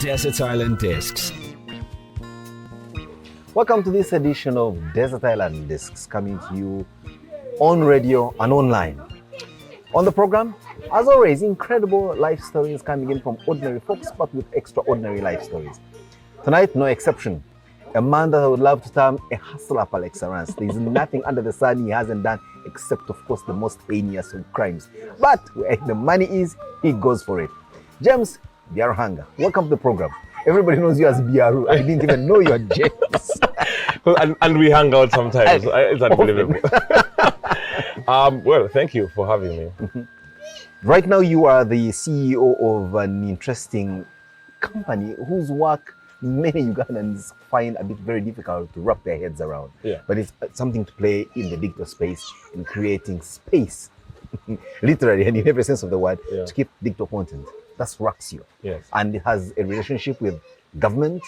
Desert Island Discs. Welcome to this edition of Desert Island Discs, coming to you on radio and online. On the program, as always, incredible life stories coming in from ordinary folks, but with extraordinary life stories. Tonight, no exception. A man that I would love to term a hustler par excellence. There is nothing under the sun he hasn't done, except, of course, the most heinous of crimes. But where the money is, he goes for it. James Byaruhanga, welcome to the program. Everybody knows you as Byaru. I didn't even know you are James. and we hang out sometimes. It's unbelievable. Well, thank you for having me. Right now, you are the CEO of an interesting company whose work many Ugandans find a bit very difficult to wrap their heads around. Yeah. But it's something to play in the digital space in creating space, literally and in every sense of the word, to keep digital content. That's Raxio. Yes. And it has a relationship with government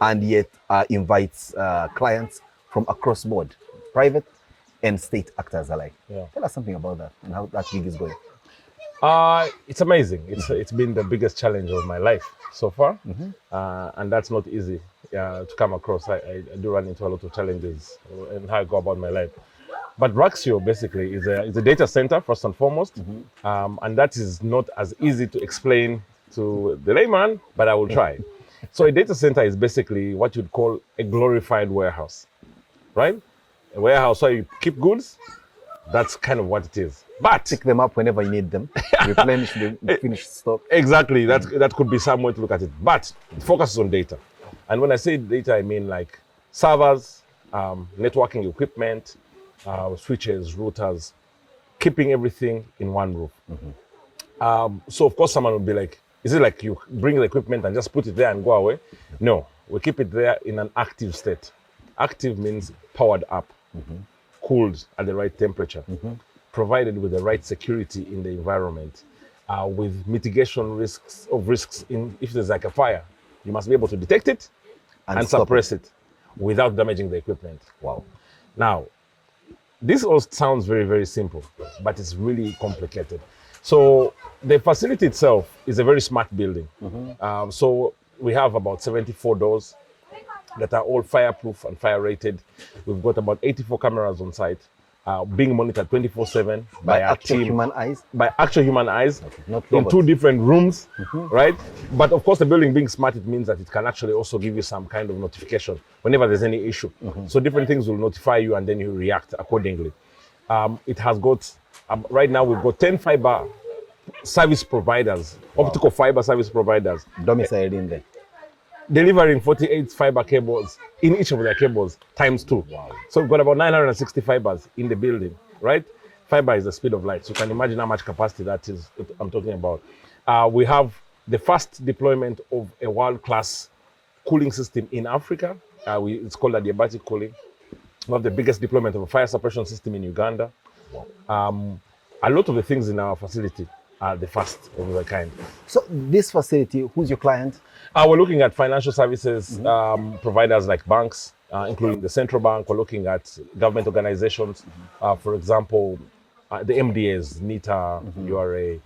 and yet invites clients from across board, private and state actors alike. Yeah. Tell us something about that and how that gig is going. It's amazing. It's been the biggest challenge of my life so far, and that's not easy to come across. I do run into a lot of challenges in how I go about my life. But Raxio basically is a data center first and foremost, and that is not as easy to explain to the layman, but I will try. So a data center is basically what you'd call a glorified warehouse, right? A warehouse where you keep goods. That's kind of what it is. But pick them up whenever you need them, replenish the finished stock. Exactly, that could be some way to look at it. But it focuses on data. And when I say data, I mean like servers, networking equipment, switches, routers, keeping everything in one roof. So of course someone would be like, is it like you bring the equipment and just put it there and go away? No, we keep it there in an active state. Active means powered up, cooled at the right temperature, provided with the right security in the environment, with mitigation risks in if there's like a fire. You must be able to detect it and suppress it without damaging the equipment. Wow. Now, this all sounds very, very simple, but it's really complicated. So the facility itself is a very smart building. So we have about 74 doors that are all fireproof and fire rated. We've got about 84 cameras on site, being monitored 24/7 by our actual team. human eyes? By actual human eyes, not in robots. 2 different rooms, right? But of course, the building being smart, it means that it can actually also give you some kind of notification whenever there's any issue. So different things will notify you and then you react accordingly. It has got, right now we've got 10 fiber service providers, optical fiber service providers. Domiciled in there. Delivering 48 fiber cables in each of their cables times 2. Wow. So we've got about 960 fibers in the building, right? Fiber is the speed of light. So you can imagine how much capacity that is I'm talking about. We have the first deployment of a world-class cooling system in Africa. It's called adiabatic cooling. We have the biggest deployment of a fire suppression system in Uganda. Wow. A lot of the things in our facility are the first of their kind. So this facility, who's your client? We're looking at financial services providers like banks, including the central bank. We're looking at government organizations, for example, the MDAs, NITA, URA,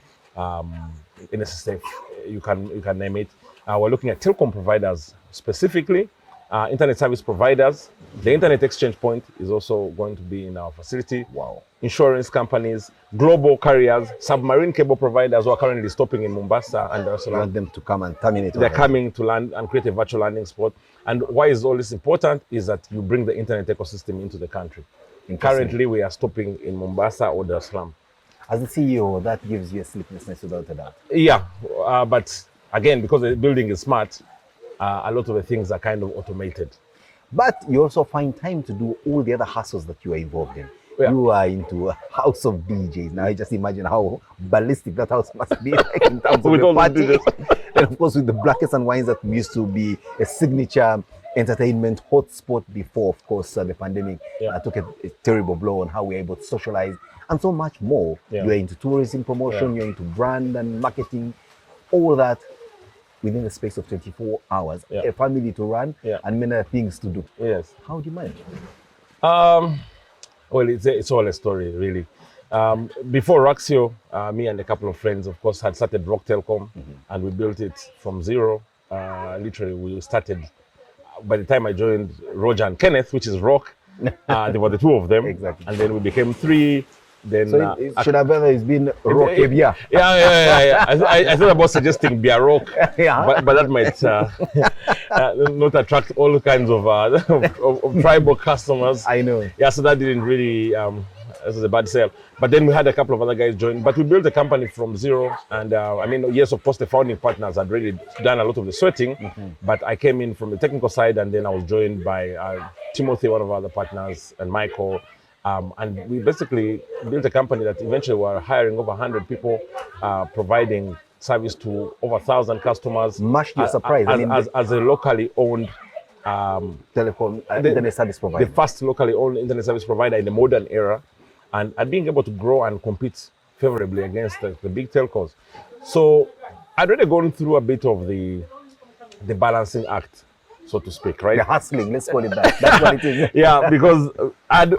NSSF, you can name it. We're looking at telecom providers specifically, internet service providers. The internet exchange point is also going to be in our facility. Wow. Insurance companies, global carriers, submarine cable providers who are currently stopping in Mombasa and Dar es Salaam. Want them to come and terminate. They're coming to land and create a virtual landing spot. And why is all this important is that you bring the internet ecosystem into the country. Currently, we are stopping in Mombasa or Dar es Salaam. As the CEO, that gives you a sleeplessness without a doubt. Yeah, but again, because the building is smart, a lot of the things are kind of automated. But you also find time to do all the other hustles that you are involved in. Yeah. You are into a house of DJs. Now, I just imagine how ballistic that house must be like in terms of With the all the party. DJs. And of course, with the blackest and wines that used to be a signature entertainment hotspot before, of course, the pandemic took a terrible blow on how we're able to socialize and so much more. Yeah. You're into tourism promotion, you're into brand and marketing, all that within the space of 24 hours. A family to run and many other things to do. Yes. How do you manage? Well, it's all a story, really. Before Raxio, me and a couple of friends, of course, had started Rock Telecom, and we built it from zero literally we started. By the time I joined Roger and Kenneth, which is rock, there were the two of them. Exactly. And then we became three. Then So it should have been, it's been rock Bia. Yeah. I thought about suggesting Byaruhanga, Yeah. but that might not attract all kinds of, of tribal customers. I know. Yeah, so that didn't really, this was a bad sale. But then we had a couple of other guys join. But we built a company from zero. And I mean, yes, of course, the founding partners had really done a lot of the sweating. But I came in from the technical side, and then I was joined by Timothy, one of our other partners, and Michael. And we basically built a company that eventually were hiring over 100 people, providing service to over 1,000 customers. Much to your surprise. As a locally owned telecom internet service provider. the first locally owned internet service provider in the modern era, and being able to grow and compete favorably against the big telcos. So I'd already gone through a bit of the balancing act, so to speak, right? The hustling, let's call it that. That's what it is. Yeah, because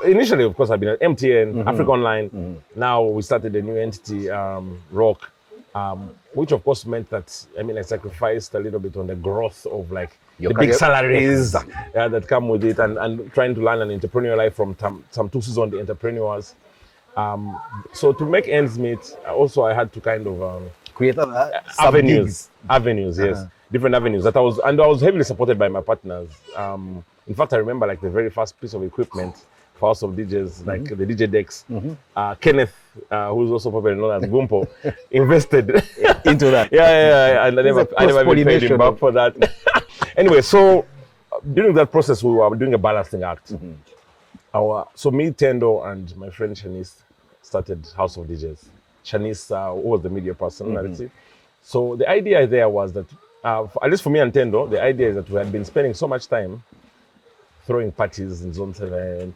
initially, of course, I've been at MTN, Africa Online. Now we started a new entity, Rock, which of course meant that, I mean, I sacrificed a little bit on the growth of like Your the big career salaries that come with it, and trying to learn an entrepreneurial life from some two seasoned entrepreneurs. So to make ends meet, also I had to kind of Create avenues, yes, different avenues that I was heavily supported by my partners. In fact, I remember like the very first piece of equipment for House of DJs, like the DJ decks. Kenneth, who's also probably known as Gumpo, invested into that. Yeah, and I never been paid him back for that. Anyway, so during that process, we were doing a balancing act. So me, Tendo, and my friend Shanice started House of DJs. Shanice, who was the media personality. So the idea there was that, at least for me and Tendo, the idea is that we had been spending so much time throwing parties in Zone 7,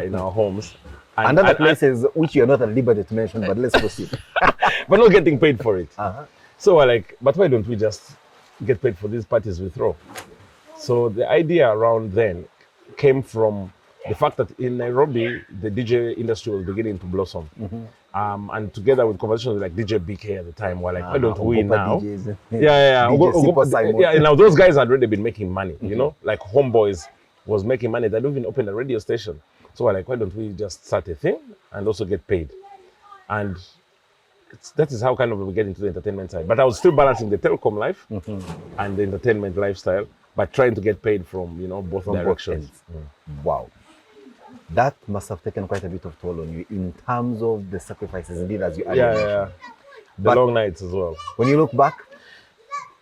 in our homes. And other places which you're not at liberty to mention, but let's proceed. But not getting paid for it. So we're like, but why don't we just get paid for these parties we throw? So the idea around then came from the fact that in Nairobi, the DJ industry was beginning to blossom. And together with conversations like DJ BK at the time, we're like, why don't we now? DJs, Yeah. Now those guys had already been making money, you know, like Homeboys was making money. They don't even open a radio station. So we're like, why don't we just start a thing and also get paid? And that is how kind of we get into the entertainment side. But I was still balancing the telecom life and the entertainment lifestyle, but trying to get paid from, you know, both directions. Wow. That must have taken quite a bit of toll on you in terms of the sacrifices indeed, as you mentioned. The but long nights as well. When you look back,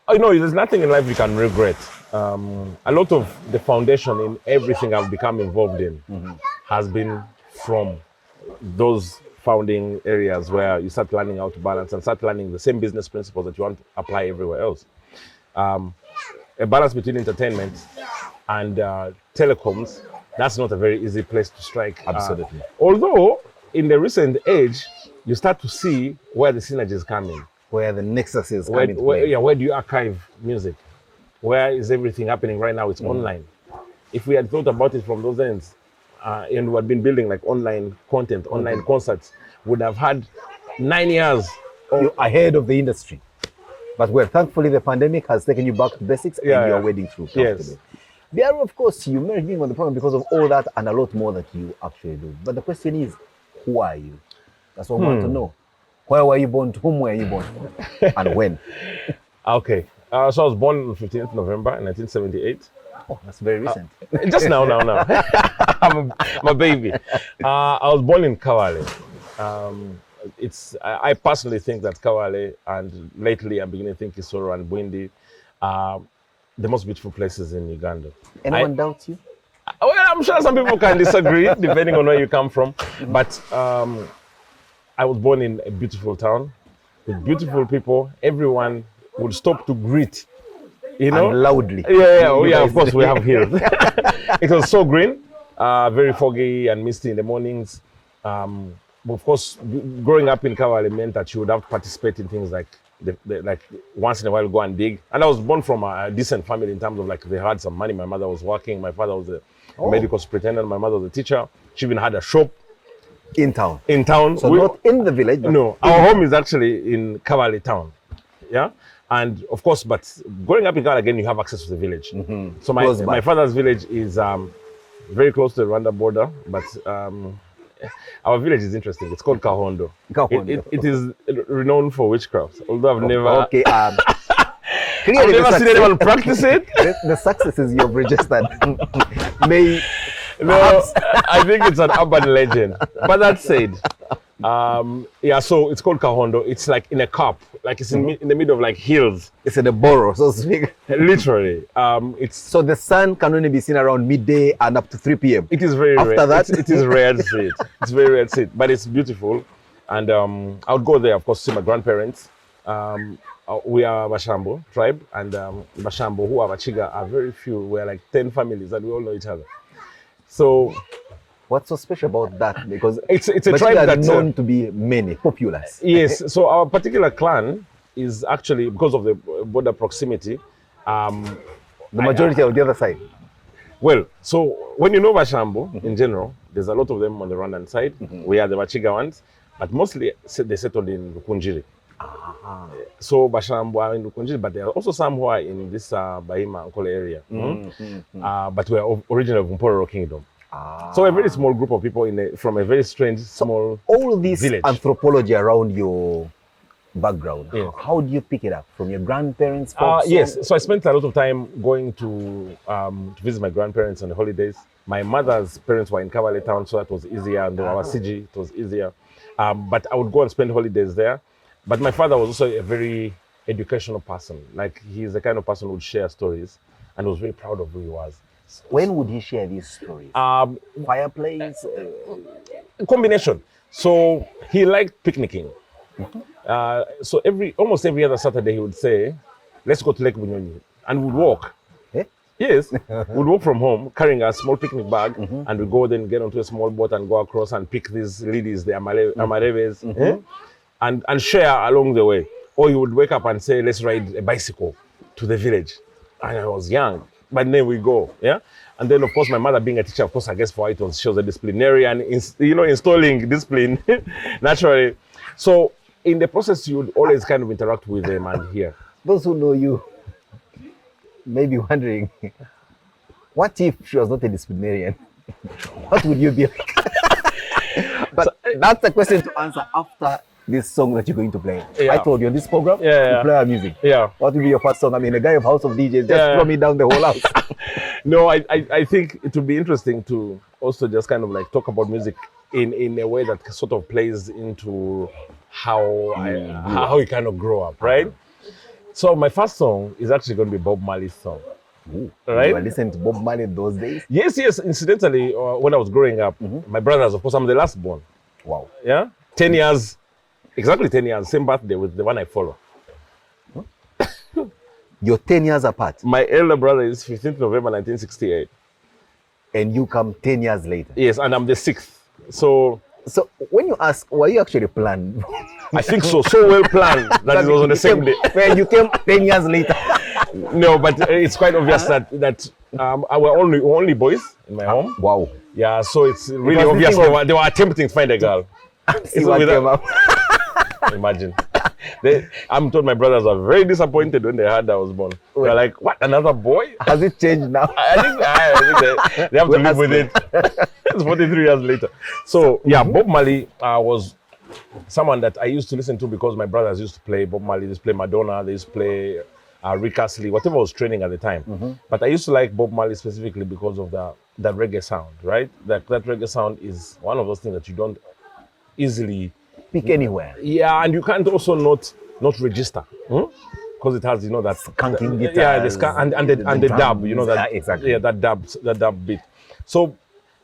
I know there's nothing in life you can regret. A lot of the foundation in everything I've become involved in has been from those founding areas where you start learning how to balance and start learning the same business principles that you want to apply everywhere else. A balance between entertainment and telecoms, that's not a very easy place to strike. Absolutely. Although, in the recent age, you start to see where the synergies come in. Where the nexus is Where coming where do you archive music? Where is everything happening right now? It's online. If we had thought about it from those ends, and we had been building like online content, online concerts, would have had 9 years ahead of the industry. But thankfully the pandemic has taken you back to basics and you're wading through. Yes. Byaru, of course, you married being on the program because of all that and a lot more that you actually do. But the question is, who are you? That's what we want to know. Where were you born? To whom were you born? And when? Okay. So I was born on 15th November 1978. Oh, that's very recent. Just now. I'm a baby. I was born in Kawale. I personally think that Kawale, and lately I'm beginning to think Isoro and Bwindi, are the most beautiful places in Uganda. Anyone doubt you? Well, I'm sure some people can disagree depending on where you come from. But I was born in a beautiful town with beautiful people. Everyone would stop to greet, you know, and loudly. Yeah. Of course, we have hills. It was so green, very foggy and misty in the mornings. Of course, growing up in Kawale meant that you would have to participate in things like like once in a while go and dig. And I was born from a decent family in terms of like they had some money. My mother was working. My father was a medical superintendent. My mother was a teacher. She even had a shop. In town? In town. So not in the village? No, our home is actually in Kawale town. Yeah. And of course, but growing up in Ghana again, you have access to the village. So Close by. my father's village is very close to the Rwanda border, but our village is interesting. It's called Kahondo. Kahondo. It is renowned for witchcraft, although I've never. Okay. I've Clearly, never seen anyone practice it. the successes you've registered may. No, I think it's an urban legend. But that said, yeah, so it's called Kahondo. It's like in a cup, like it's in the middle of like hills. It's in the borough, so to speak. Literally. It's So the sun can only be seen around midday and up to 3 p.m. It is very After rare. that, it is rare to see it. It's very rare to see it, but it's beautiful. And I would go there, of course, to see my grandparents. We are Bashambo tribe, and Bashambo, who are Bachiga, are very few. We're like 10 families, and we all know each other. So what's so special about that? Because it's a Bachiga tribe are that's known to be many, populous. Yes. So our particular clan is actually, because of the border proximity, The majority are on the other side. well, so when you know Bashambo in general, there's a lot of them on the Rwandan side. We are the Bachiga ones, but mostly they settled in Rukunjiri. So Bashambo are in Rukunjiri, but there are also some who are in this Bahima Ankole area. But we are originally of Mpororo Kingdom. So a very small group of people from a very strange, small All this village. anthropology around your background, Yeah. how do you pick it up? From your grandparents? folks, Yes, so I spent a lot of time going to visit my grandparents on the holidays. My mother's parents were in Kabale town, so that was easier, and they were Siji, it was easier. But I would go and spend holidays there. But my father was also a very educational person. Like, he's the kind of person who would share stories, and was very proud of who he was. When would he share these stories? Fireplace? Combination. So he liked picnicking. So almost every other Saturday he would say, "Let's go to Lake Bunyonyi," and we'd walk. Eh? Yes, we'd walk from home carrying a small picnic bag, and we'd go then get onto a small boat and go across and pick these ladies, the amareves, and share along the way. Or he would wake up and say, "Let's ride a bicycle to the village," and I was young. But then we go, yeah? And then, of course, my mother being a teacher, of course, I guess for her, she was a disciplinarian, installing discipline, naturally. So in the process, you would always kind of interact with them and hear. Those who know you may be wondering, what if she was not a disciplinarian? What would you be like? But that's a question to answer after this song that you're going to play. Yeah. I told you on this program, Yeah. you play our music. Yeah. What will be your first song? I mean, a guy of House of DJs just Yeah. throw me down the whole house. No, I think it would be interesting to also just kind of like talk about music in a way that sort of plays into how you kind of grow up, right? So my first song is actually going to be Bob Marley's song. Right? You were listening to Bob Marley those days? Yes. Incidentally, when I was growing up, my brothers, of course, I'm the last born. Wow. Yeah, 10 years, exactly 10 years, same birthday with the one I follow. You're 10 years apart, My elder brother is 15th November 1968. and you come 10 years later. Yes, and I'm the 6th. So So when you ask, were you actually planned? I think so well planned that it was on the same day. Well, you came 10 years later. No, but it's quite obvious that we're only boys in my home. Wow. Yeah, so it's really was obvious thinking of- they were attempting to find a girl. See what came up. Imagine. I'm told my brothers were very disappointed when they heard I was born. They're like, "What? Another boy?" Has it changed now? I think they have to live with it. It's 43 years later. So yeah, Bob Marley was someone that I used to listen to because my brothers used to play Bob Marley. They used to play Madonna. They used to play Rick Astley, whatever was training at the time. But I used to like Bob Marley specifically because of that reggae sound, right? That reggae sound is one of those things that you don't easily Pick anywhere. Yeah, and you can't also not register because it has that Skanking guitars, yeah, and the dub, that Yeah, exactly. yeah, that dub beat. So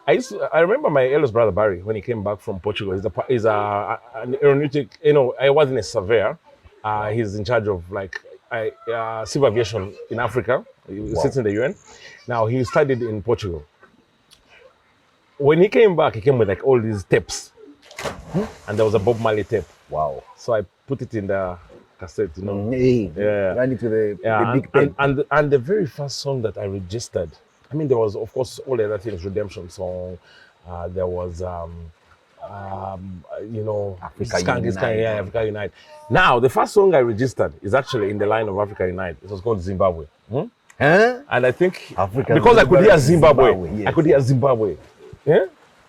I remember my eldest brother Barry when he came back from Portugal. He's an aeronautic. I wasn't a surveyor. He's in charge of civil aviation in Africa. He sits in the UN. Now he studied in Portugal. When he came back, he came with all these tapes. And there was a Bob Marley tape. Wow. So I put it in the cassette, Hey, Yeah. run it to the big and, pen. and the very first song that I registered, I mean, there was, of course, all the other things, Redemption Song. There was Africa Skunk is Unite. Africa Unite. Now, the first song I registered is actually in the line of Africa Unite. It was called Zimbabwe. Huh? And I think Africa because I could hear Zimbabwe, Zimbabwe, yes. I could hear Zimbabwe. Yeah.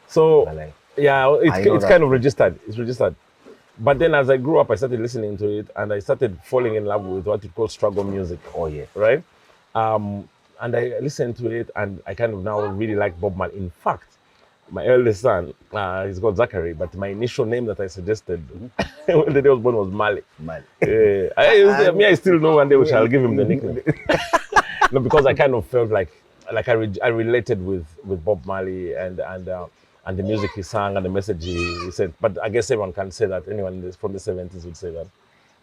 So Like, yeah, it's that. kind of registered. It's registered. But then as I grew up, I started listening to it, and I started falling in love with what you call struggle music. Oh yeah. Right. And I listened to it, and I kind of now really like Bob Marley. In fact, my eldest son, he's called Zachary, but my initial name that I suggested when the day I was born was Mali. Mali. I still know one day we shall give him the nickname. No, because I kind of felt like I related with Bob Marley and the music he sang and the message he said. But I guess everyone can say that. Anyone from the 70s would say that.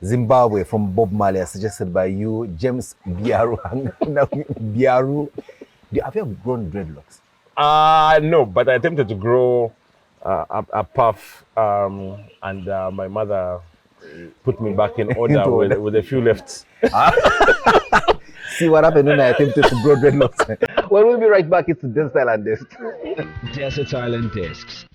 Zimbabwe from Bob Marley, suggested by you, James Byaruhanga. Byaru. Have you ever grown dreadlocks? No, but I attempted to grow a puff, and my mother put me back in order with a few lefts. See what happened when I attempted to grow dreadlocks. Well, we'll be right back. It's Desert Island Discs. Desert Island Discs.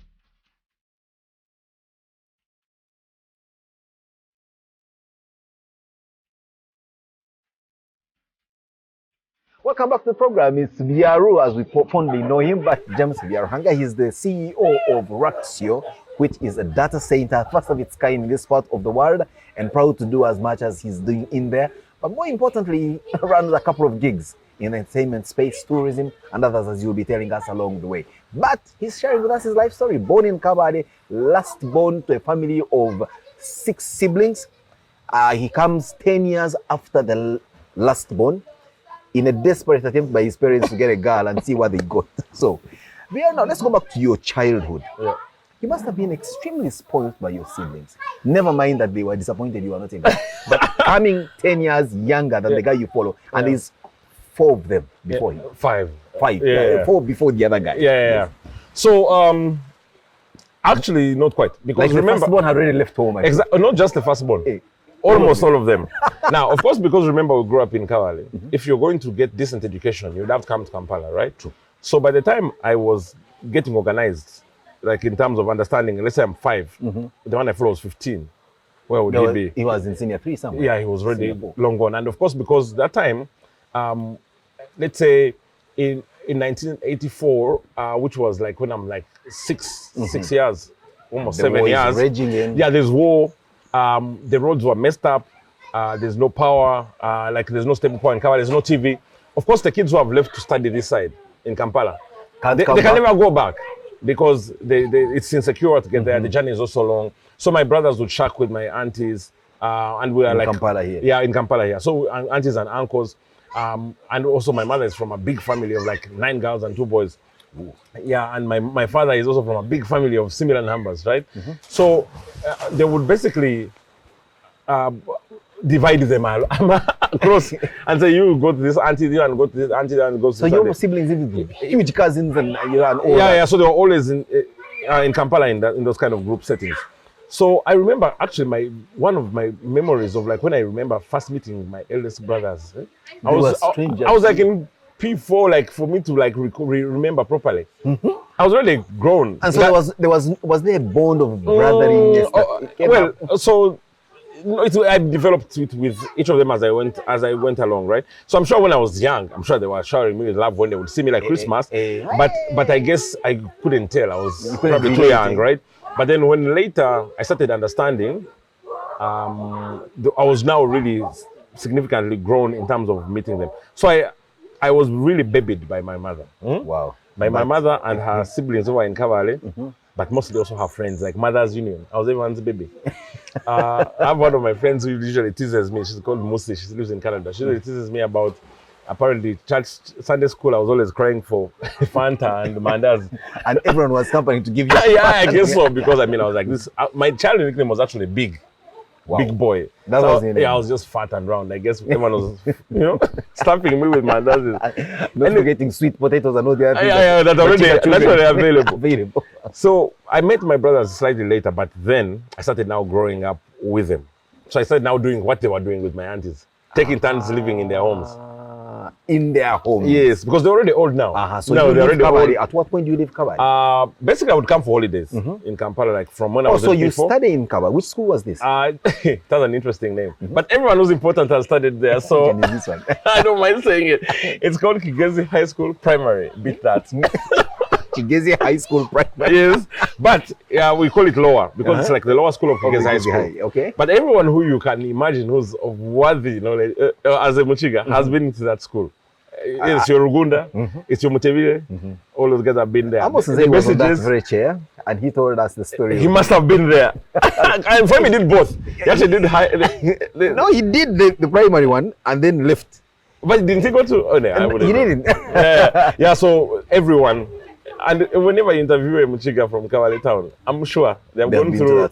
Welcome back to the program. It's Byaru, as we fondly know him, but James Byaruhanga. He's the CEO of Raxio, which is a data center, first of its kind in this part of the world, and proud to do as much as he's doing in there. But more importantly, he runs a couple of gigs in entertainment space, tourism, and others, as you'll be telling us along the way. But he's sharing with us his life story. Born in Kabade, last born to a family of 6 siblings. He comes 10 years after the last born, in a desperate attempt by his parents to get a girl and see what they got. So, now let's go back to your childhood. Yeah. You must have been extremely spoiled by your siblings. Never mind that they were disappointed you were not a girl. But coming 10 years younger than the guy you follow, and there's 4 of them before him. 5. 5. Yeah. 4 before the other guy. Yeah. So, actually, not quite. Because Like the remember, firstborn had already left home. not just the firstborn. Hey. Almost all of them. Now, of course, because remember, we grew up in Kawale. If you're going to get decent education, you'd have to come to Kampala, right? True. So by the time I was getting organized, like in terms of understanding, let's say I'm 5, the one I followed was 15. Where would he be? He was in senior 3 somewhere. Yeah, he was already Singapore. long gone. And of course, because that time, let's say in 1984, which was like when I'm like 6 years, almost The 7 war is years. raging in. Yeah, there's war. The roads were messed up. There's no power. There's no stable power in Kampala. There's no TV. Of course, the kids who have left to study this side in Kampala, they can never go back because it's insecure to get there. The journey is also long. So my brothers would shack with my aunties, and we are In Kampala here. Yeah, in Kampala here. So aunties and uncles, and also my mother is from a big family of like 9 girls and 2 boys. Yeah, and my father is also from a big family of similar numbers, right? So they would basically divide them across and say, you go to this auntie, you and go to this auntie, and go to So your siblings, huge cousins, and all that. yeah. So they were always in Kampala in those kind of group settings. So I remember actually one of my memories of like when I remember first meeting my eldest brothers. I was like in P4, like for me to like remember properly. I was already grown. And so was there a bond of brothering? I developed it with each of them as I went along, right? So I'm sure when I was young, I'm sure they were showering me with love when they would see me like Christmas. But I guess I couldn't tell. I was probably too young, right? But then when later I started understanding, I was now really significantly grown in terms of meeting them. So I was really babied by my mother. Wow. By my mother and her siblings who were in Kavale, but mostly also her friends, like Mother's Union. I was everyone's baby. I have one of my friends who usually teases me. She's called Musi. She lives in Canada. She usually teases me about apparently church Sunday school. I was always crying for Fanta and Mandas. And everyone was company to give you. Yeah, I guess so. Because I was like this. My childhood nickname was actually Big. Wow. Big boy. That was it. Yeah, I was just fat and round. I guess everyone was, stamping me with Mandas. Not forgetting sweet potatoes and all the other things. Yeah, that's already available. Available. So I met my brothers slightly later, but then I started now growing up with them. So I started now doing what they were doing with my aunties, taking turns living in their homes. in their home. Yes, because they're already old now. So no, you they're leave already old. Kabale. At what point do you leave Kabale? Basically, I would come for holidays in Kampala, like from when I was so you before. studied in Kabale. Which school was this? That's an interesting name. But everyone who's important has studied there, so And is this one? I don't mind saying it. It's called Kigezi High School Primary. Beat that. Kigezi High School Primary. Yes, but we call it lower because it's like the lower school of Kigezi High School. Okay. But everyone who you can imagine who's of worthy knowledge as a Muchiga has been to that school. It's your Uganda, it's your Mutevile, all those guys have been there. I must say he was on that very chair and he told us the story. He must have been there. And for him, he did both. He actually did No, he did the primary one and then left. But didn't he go to? Oh, no, He didn't. Yeah, so everyone, and whenever you interview a Muchiga from Kabale town, I'm sure they've gone through.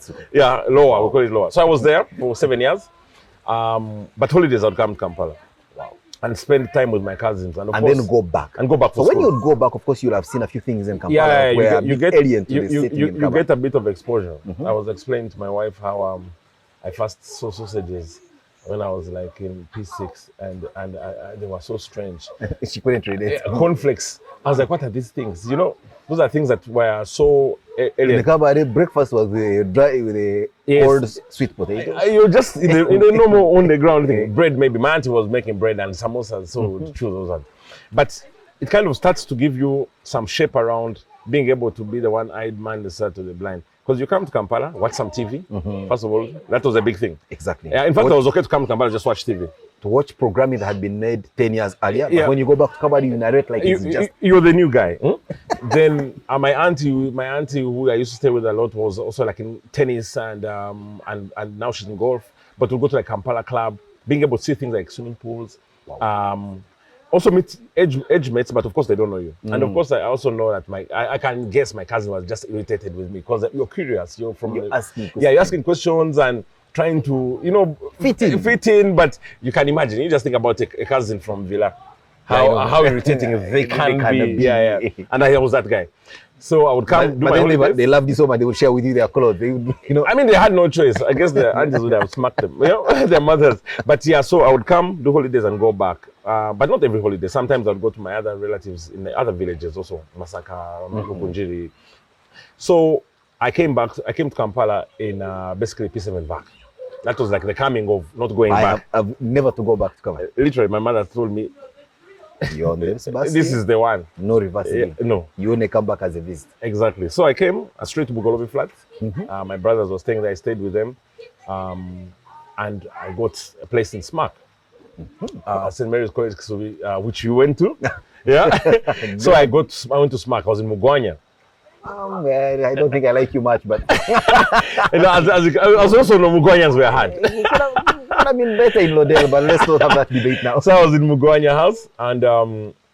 Lower, we call it lower. So I was there for 7 years. But holidays I'd come to Kampala. And spend time with my cousins, and then go back. And go back. So when you would go back, of course, you'll have seen a few things in Kampala. You get a bit of exposure. I was explaining to my wife how I first saw sausages when I was like in P6, and they were so strange. She couldn't read it. Cornflakes. I was like, what are these things? You know, those are things that were so alien. In the Kabale, breakfast was dry with the cold sweet potato. You're just in the normal on the ground thing. Bread, maybe. My auntie was making bread and samosas, so we would choose those ones. But it kind of starts to give you some shape around being able to be the one-eyed man that to the blind. Because you come to Kampala, watch some TV. First of all, that was a big thing. Exactly. In fact, I was okay to come to Kampala, just watch TV. To watch programming that had been made 10 years earlier. But when you go back to Kabale, you narrate like it's just... You're the new guy. Then my auntie who I used to stay with a lot was also like in tennis and now she's in golf. But we'll go to like Kampala club, being able to see things like swimming pools. Wow. Also meet age mates, but of course they don't know you. And of course I also know that I can guess my cousin was just irritated with me because you're curious. You're asking questions. You're asking questions and trying to, fit in, but you can imagine. You just think about a cousin from Villa, how irritating they can be. Yeah. And I was that guy. So I would come do my holidays. They loved you so much, they would share with you their clothes. They would, I mean, they had no choice. I guess their aunties would have smacked them, their mothers. But yeah, so I would come, do holidays and go back. But not every holiday. Sometimes I'd go to my other relatives in the other villages also, Masaka, Kunjiri. So I came to Kampala in basically P7 back. That was like the coming of not going back. I've never to go back to Kampala. Literally, my mother told me, you're on this bus. This is the one. No reversing. No. You only come back as a visit. Exactly. So I came straight to Bugolobi Flats. My brothers were staying there. I stayed with them. And I got a place in Smack. St. Mary's College, which you went to. Yeah. So I went to Smack. I was in Mugwanya. Oh, man, I don't think I like you much, but... I was also no Mugwanyans were hard. I mean, better in Lodell, but let's not have that debate now. So I was in Mugwanya house, and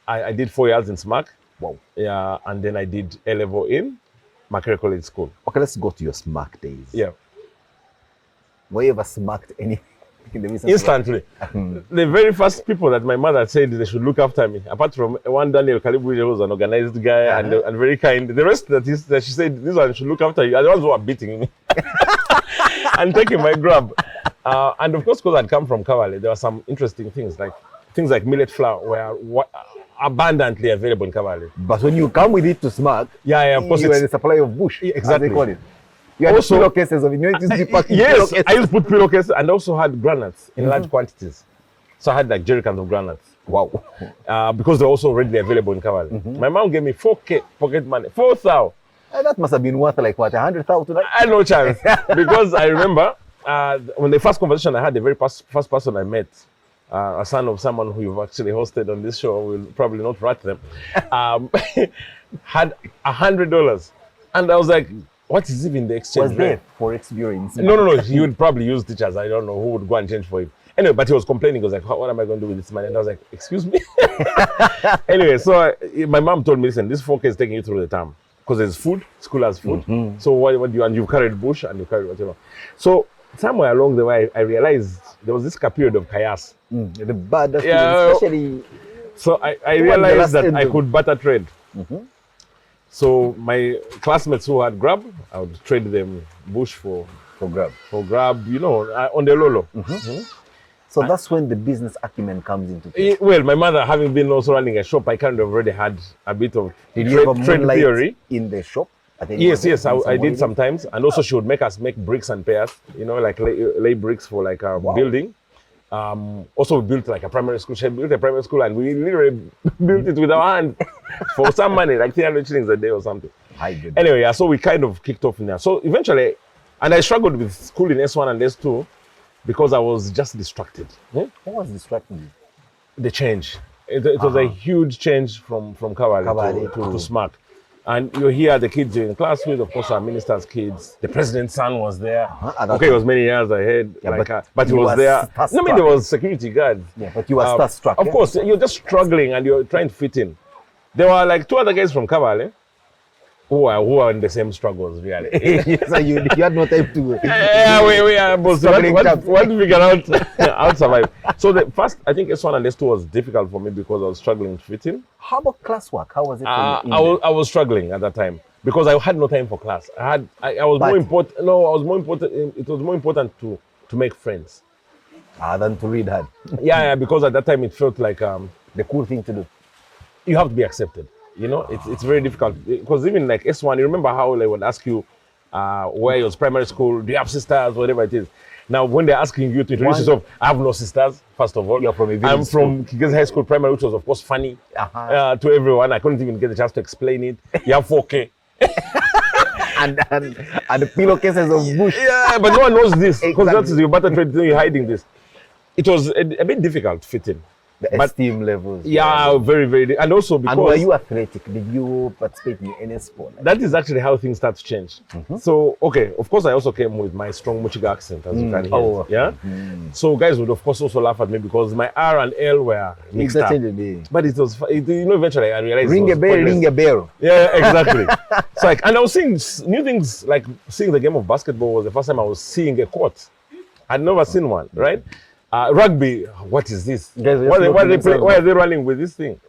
I did 4 years in SMAC. Wow. Yeah, and then I did A-level in Makerere College School. Okay, let's go to your SMAC days. Yeah. Were you ever smacked anything in the recent Instantly. The very first people that my mother said they should look after me, apart from one Daniel Kalibu, who was an organized guy and very kind. The rest that she said, this one should look after you, are the ones who are beating me and taking my grab. And of course, because I'd come from Kabale, there were some interesting things like millet flour were abundantly available in Kabale. But when you come with it to SMAC, of course, you were the supply of bush, exactly. as they call it. You had also pillowcases of it. Yes, I used to put pillowcases and also had granates in large quantities. So I had like jerrycans of granates. Wow. Because they're also readily available in Kabale. My mom gave me 4K pocket money, 4,000. That must have been worth like what, 100,000? I had no chance. Because I remember when the first conversation I had, the very first person I met, a son of someone who you've actually hosted on this show, will probably not rat them, had $100. And I was like, what is even the exchange rate? Was there for experience? No. He would probably use teachers. I don't know who would go and change for him. Anyway, but he was complaining. He was like, what am I going to do with this money? And I was like, excuse me? Anyway, so my mom told me, listen, this 4K is taking you through the term. Because there's food, school has food. So what do you, and you've carried bush and you've carried whatever. So somewhere along the way, I realized there was this period of chaos. The bad, especially... So I realized that I could barter trade. So my classmates who had grab, I would trade them bush for grab. For grab, on the lolo. So that's when the business acumen comes into play. Well, my mother, having been also running a shop, I kind of already had a bit of Did you ever trade moonlight theory. in the shop? Yes, I did sometimes. And also she would make us make bricks and pairs, like lay bricks for like a building. Also we built like a primary school. She built a primary school and we literally built it with our hand for some money, like 300 shillings a day or something. Anyway, yeah, so we kind of kicked off in there. So eventually, and I struggled with school in S1 and S2 because I was just distracted. What was distracting you? The change. It was a huge change from Kawale to SMAC. And you hear the kids in class with, of course, our minister's kids. The president's son was there. Okay, it was many years ahead. Yeah, but he was there. No, I mean, there was security guards. Yeah, but you were starstruck. Of course, you're just struggling and you're trying to fit in. There were like 2 other guys from Kawale who are in the same struggles, really. So you had no time to... we are both want to figure out how to survive. So the first, I think S1 and S2 was difficult for me because I was struggling to fit in. How about classwork? How was it? I was struggling at that time because I had no time for class. I was more important. No, I was more important. It was more important to make friends than to read hard. Yeah, because at that time it felt like the cool thing to do. You have to be accepted. It's very difficult because even like S1, you remember how they would ask you where your primary school, do you have sisters, whatever it is. Now, when they're asking you to introduce yourself, I have no sisters, first of all. You're from I'm from Kigezi High School Primary, which was, of course, funny to everyone. I couldn't even get the chance to explain it. You have 4K. and the pillowcases of bush. Yeah, but no one knows this because that's your battle trade thing, you're hiding this. It was a bit difficult to fit in. The esteem levels. Yeah, very, very. And also because... And were you athletic? Did you participate in any sport? That is actually how things start to change. So, okay, of course, I also came with my strong Muchiga accent, as you can hear. Yeah? So guys would, of course, also laugh at me because my R and L were mixed up. But it was, eventually I realized... Ring a bell. Yeah, exactly. So, and I was seeing new things, like seeing the game of basketball was the first time I was seeing a court. I'd never seen one, right? Rugby, what is this? Why are they running with this thing?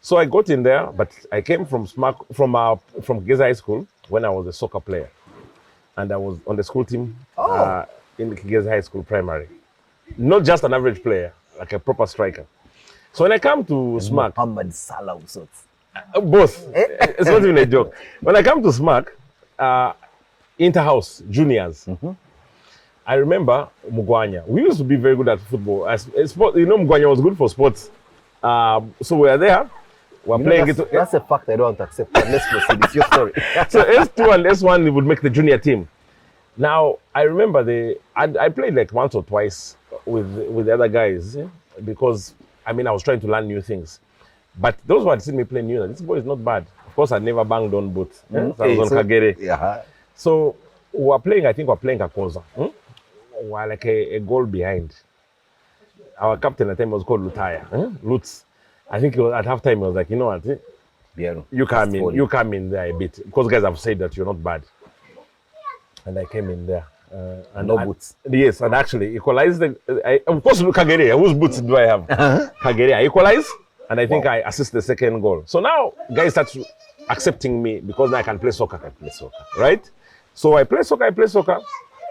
So I got in there, but I came from Kigezi High School when I was a soccer player. And I was on the school team in the Kigezi High School Primary. Not just an average player, like a proper striker. So when I come to SMAC... Muhammad Salah of sorts. Both. It's not even a joke. When I come to SMAC, inter-house, juniors, I remember Mugwanya. We used to be very good at football. Mugwanya was good for sports. So we were there. We're playing it. That's a fact I don't want to accept. But let's proceed. It's your story. So S2 and S1 would make the junior team. Now, I remember I played like once or twice with the other guys because, I was trying to learn new things. But those who had seen me play knew that this boy is not bad. Of course, I never banged on both. So I was on Kagere. Yeah. So we're playing Akoza. We're like a goal behind. Our captain at the time was called Lutaya. Lutz. I think at halftime he was like, you know what? You come in there a bit. Because guys have said that you're not bad. And I came in there. And no boots. Yes, and actually equalized. Of course, Kagere. Whose boots do I have? Kagere. I equalized. And I think I assist the second goal. So now guys start accepting me because now I can play soccer. Right? So I play soccer.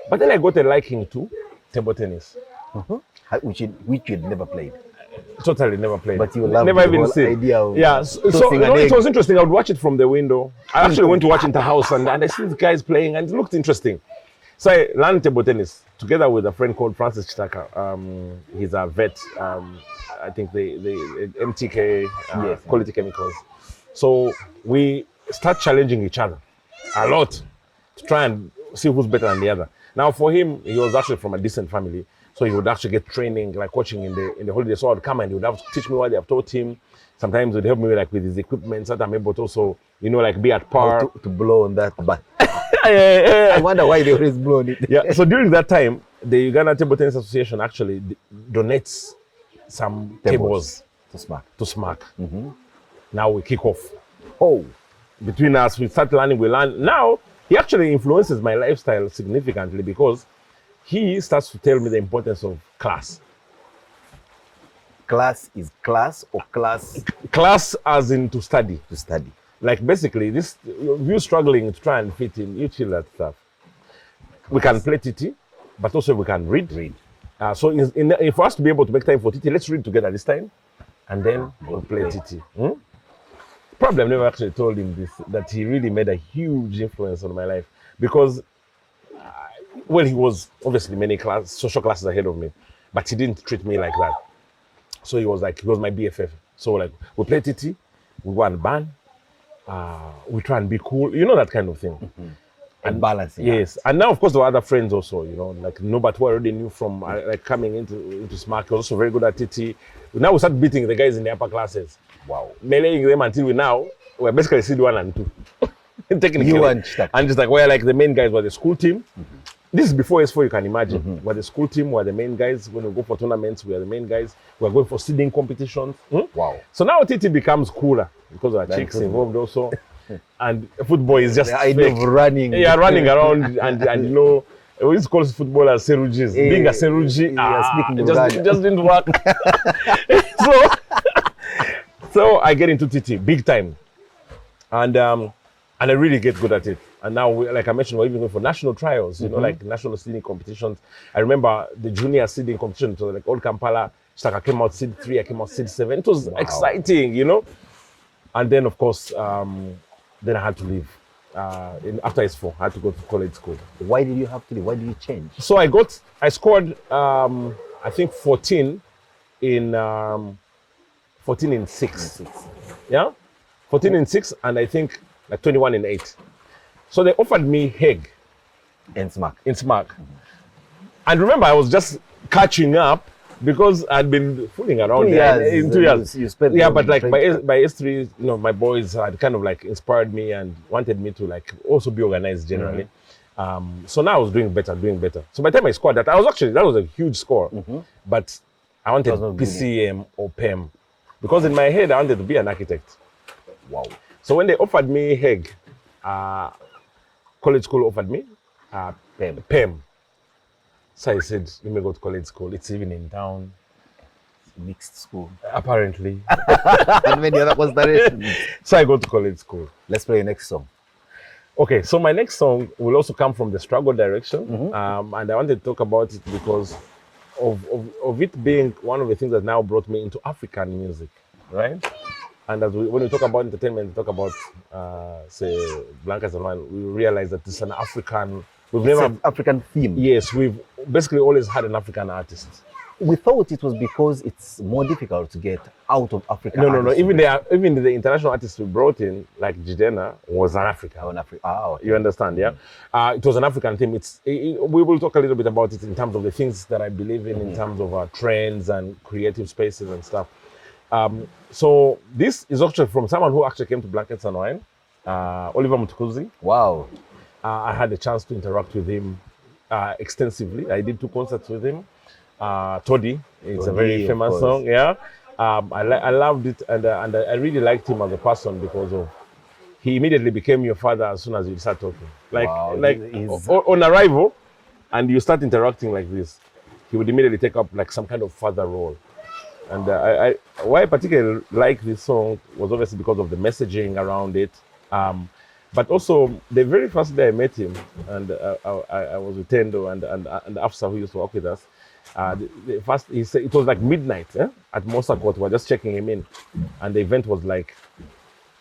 But then I got a liking to table tennis. Which you'd never played. Totally never played. But you loved never the even whole seen. idea of it was interesting. I would watch it from the window. I actually went to watch in the house and I see the guys playing and it looked interesting. So I learned table tennis together with a friend called Francis Chitaka. He's a vet. I think the MTK Quality Chemicals. So we start challenging each other a lot to try and see who's better than the other. Now for him, he was actually from a decent family. So he would actually get training, like coaching in the holidays. So I'd come and he would have to teach me what they have taught him. Sometimes he'd help me with his equipment so that I'm able to also, be at par. To blow on that, but I wonder why they always blow on it. Yeah. So during that time, the Uganda Table Tennis Association actually donates some tables to SMAC. Now we kick off. Between us, we start learning, we learn. Now, he actually influences my lifestyle significantly because he starts to tell me the importance of class. Class is class or class? Class as in to study. To study. Like basically, if you're struggling to try and fit in, you chill that stuff. We can play TT, but also we can read. So for us to be able to make time for TT, let's read together this time, and then we'll play TT. Probably I've never actually told him this, that he really made a huge influence on my life, because well, he was obviously many social classes ahead of me, but he didn't treat me like that. So he was my BFF. So like we play TT, we go and band, we try and be cool, that kind of thing. And balancing. Yes, and now of course there were other friends also, like Nobat, who I already knew from like coming into SMARC. He was also very good at TT. Now we start beating the guys in the upper classes. Wow. Meleeing them until we're basically seed 1 and 2. Technically. You and Chitaka. And just like where like the main guys were the school team. This is before S4, you can imagine. Where the school team were the main guys. When we go for tournaments, we are the main guys. We are going for seeding competitions. Wow. So now TT becomes cooler because there are chicks involved also. And football is just the idea of running. Yeah, running around and we used to call footballers serujis. Being a seruji, it just didn't work. So I get into TT big time, and I really get good at it. And now, like I mentioned, we're even going for national trials. Like national seeding competitions. I remember the junior seeding competition. So like Old Kampala, Chitaka came out seed 3, I came out seed 7. It was exciting, And then of course, then I had to leave. After S4, I had to go to college school. Why did you have to leave? Why did you change? So I scored, I think 14 in 6. Yeah? 14 in 6, and I think like 21 in 8. So they offered me Hague. In SMARC. And remember, I was just catching up because I'd been fooling around in 2 years. You spent but like by S3, my boys had kind of like inspired me and wanted me to like also be organized generally. So now I was doing better. So by the time I scored that, that was a huge score. But I wanted PCM or PEM because in my head I wanted to be an architect. Wow. So when they offered me Hague, college school offered me PEM. So I said, let me go to college school. It's even in town. It's a mixed school. Apparently. And many other considerations. So I go to college school. Let's play your next song. Okay, so my next song will also come from the struggle direction. And I wanted to talk about it because of it being one of the things that now brought me into African music, right? And when we talk about entertainment, we talk about, say, Blankets and Wine, we realize that it's an African... It's an African theme. Yes, we've basically always had an African artist. We thought it was because it's more difficult to get out of Africa. No. Even the international artists we brought in, like Jidena, was an African. Okay. You understand, yeah? It was an African theme. We will talk a little bit about it in terms of the things that I believe in terms of trends and creative spaces and stuff. So this is actually from someone who actually came to Blankets and Wine, Oliver Mutukuzi. Wow. I had a chance to interact with him extensively. I did 2 concerts with him. Toddy, it's a very famous song. Yeah, I loved it, and I really liked him as a person because he immediately became your father as soon as you start talking. On arrival, and you start interacting like this, he would immediately take up like some kind of father role. And why I particularly like this song was obviously because of the messaging around it. But also, the very first day I met him, and I was with Tendo and Afsa, who used to work with us. The first, he said it was like midnight at Mosakot. We were just checking him in, and the event was like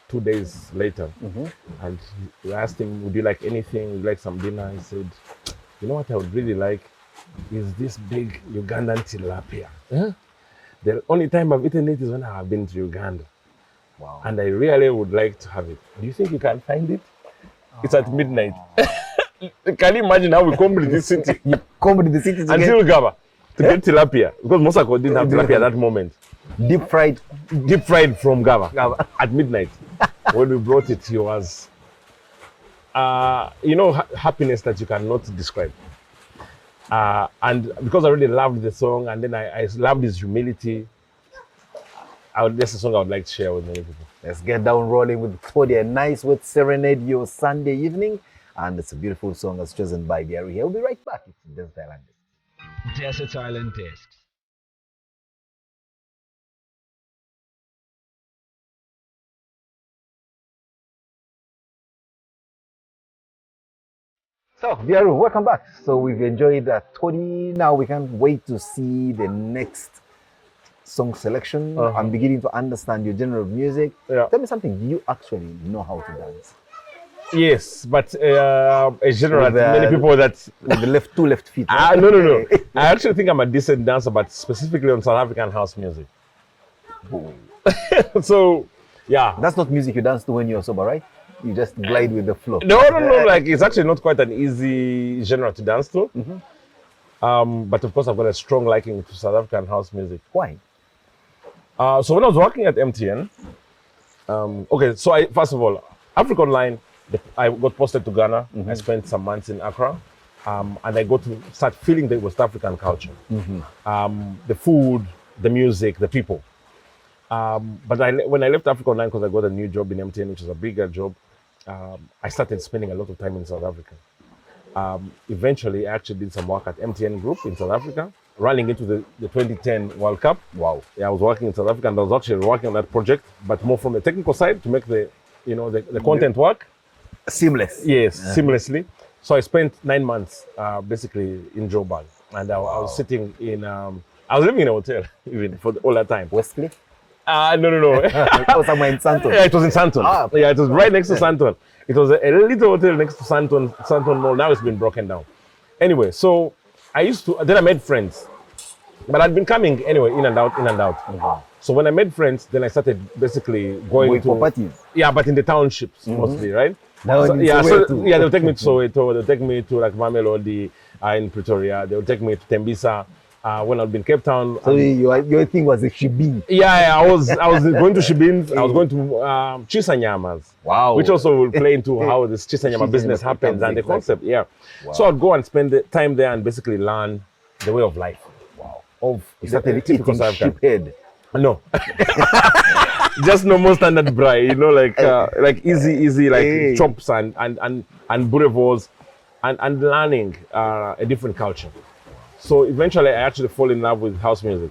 2 days later. And we asked him, "Would you like anything? Would you like some dinner?" He said, "You know what I would really like is this big Ugandan tilapia. The only time I've eaten it is when I have been to Uganda." Wow. And I really would like to have it. Do you think you can find it? It's at midnight. Can you imagine how we combed this city? You combed the city until Gaba to get tilapia, because Mosako didn't have tilapia at that moment. Deep fried from Gaba at midnight. When we brought it, he was, happiness that you cannot describe. And because I really loved the song, and then I loved his humility. That's a song I would like to share with many people. Let's get down rolling with Toddy, a nice wet serenade your Sunday evening. And it's a beautiful song that's chosen by Byaruhanga. We'll be right back. It's Desert Island. Desert Island Discs. So, Byaru, welcome back. So, we've enjoyed Tony. Now we can't wait to see the next song selection. I'm beginning to understand your genre of music. Yeah. Tell me something. Do you actually know how to dance? Yes, but a genre With that many people that With the two left feet. no. I actually think I'm a decent dancer, but specifically on South African house music. So, yeah. That's not music you dance to when you're sober, right? You just glide with the flow. No. Like, it's actually not quite an easy genre to dance to. But of course, I've got a strong liking to South African house music. Why? So when I was working at MTN, first of all, Africa Online, I got posted to Ghana. I spent some months in Accra, and I got to start feeling the West African culture, the food, the music, the people. But when I left Africa Online, because I got a new job in MTN, which is a bigger job, I started spending a lot of time in South Africa. Eventually, I actually did some work at MTN Group in South Africa, running into the 2010 World Cup. Wow. Yeah, I was working in South Africa, and I was actually working on that project, but more from the technical side to make the content work. Seamless. Yes, seamlessly. So I spent 9 months basically in Joburg, and I was sitting in, I was living in a hotel even for all that time. Westcliff? No. Oh, somewhere in Santon. Yeah, it was in Santon. Yeah, it was right next to Santon. It was a little hotel next to Santon Mall. Now it's been broken down. Anyway, so then I made friends. But I'd been coming anyway, in and out. So when I made friends, then I started basically going to parties. Yeah, but in the townships mostly, right? They'll take me to Soweto, they'll take me to like Mamelodi in Pretoria, they'll take me to Tembisa. When I've been Cape Town. So your thing was a shibin. Yeah, I was going to shibins. I was going to Chisanyamas. Wow. Which also will play into how this Chisanyama business happens and the concept. Yeah. Wow. So I'd go and spend the time there and basically learn the way of life. Wow. You started eating sheep head. No. Just normal standard braai, like easy, like chops and boerewors and learning a different culture. So eventually I actually fall in love with house music.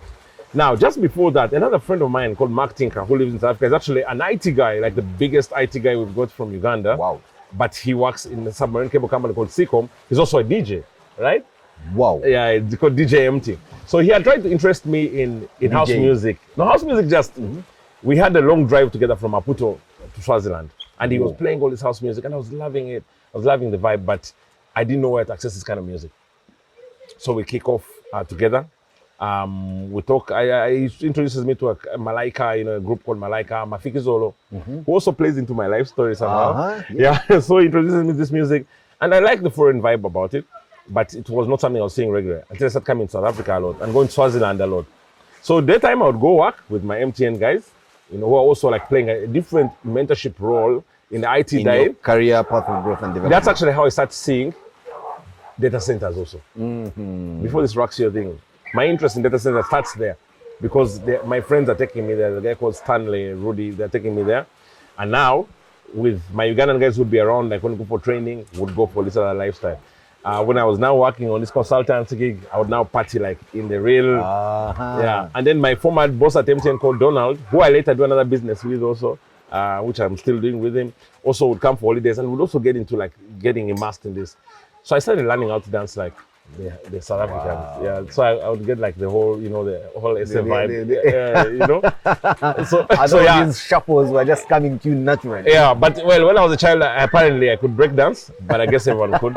Now, just before that, another friend of mine called Mark Tinker, who lives in South Africa, is actually an IT guy, like the biggest IT guy we've got from Uganda. Wow. But he works in a submarine cable company called Seacom. He's also a DJ, right? Wow. Yeah, it's called DJ MT. So he had tried to interest me in house music. No, house music just, we had a long drive together from Maputo to Swaziland. And he was playing all this house music and I was loving it. I was loving the vibe, but I didn't know where to access this kind of music. So we kick off together. We talk. He introduces me to a Malaika, a group called Malaika, Mafiki Zolo, who also plays into my life story somehow. Yeah. So he introduces me to this music, and I like the foreign vibe about it, but it was not something I was seeing regularly until I started coming to South Africa a lot and going to Swaziland a lot. So that time I would go work with my MTN guys, who are also like playing a different mentorship role in the IT dive. Career path of growth and development. That's actually how I started seeing data centers also. Before this Raxio thing, my interest in data centers starts there because my friends are taking me there. The guy called Stanley, Rudy, they're taking me there. And now, with my Ugandan guys would be around, like when we go for training, would go for this other lifestyle. When I was now working on this consultancy gig, I would now party like in the real, yeah. And then my former boss at MTN called Donald, who I later do another business with also, which I'm still doing with him, also would come for holidays and would also get into like getting immersed in this. So I started learning how to dance like the South Africans. Yeah, so I would get like the whole, the whole SA vibe. These shuffles were just coming to you naturally. Yeah, but when I was a child, apparently I could break dance, but I guess everyone could.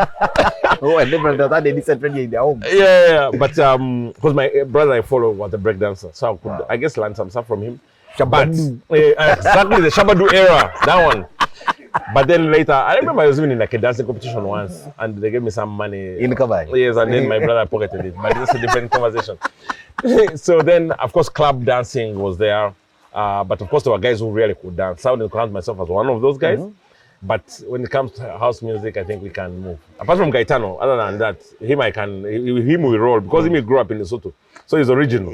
Oh, and everyone had a decent ready in their home. Yeah, but because my brother I follow was a break dancer, so I could, I guess, learn some stuff from him. Shabadu. Exactly, the Shabadu era, that one. But then later, I remember I was even in like a dancing competition once, and they gave me some money. In Kabai? Yes, and then my brother pocketed it. But it's a different conversation. So then, of course, club dancing was there. But of course, there were guys who really could dance. I wouldn't count myself as one of those guys. But when it comes to house music, I think we can move. Apart from Gaetano, other than that, him will roll because he grew up in Lesotho. So he's original.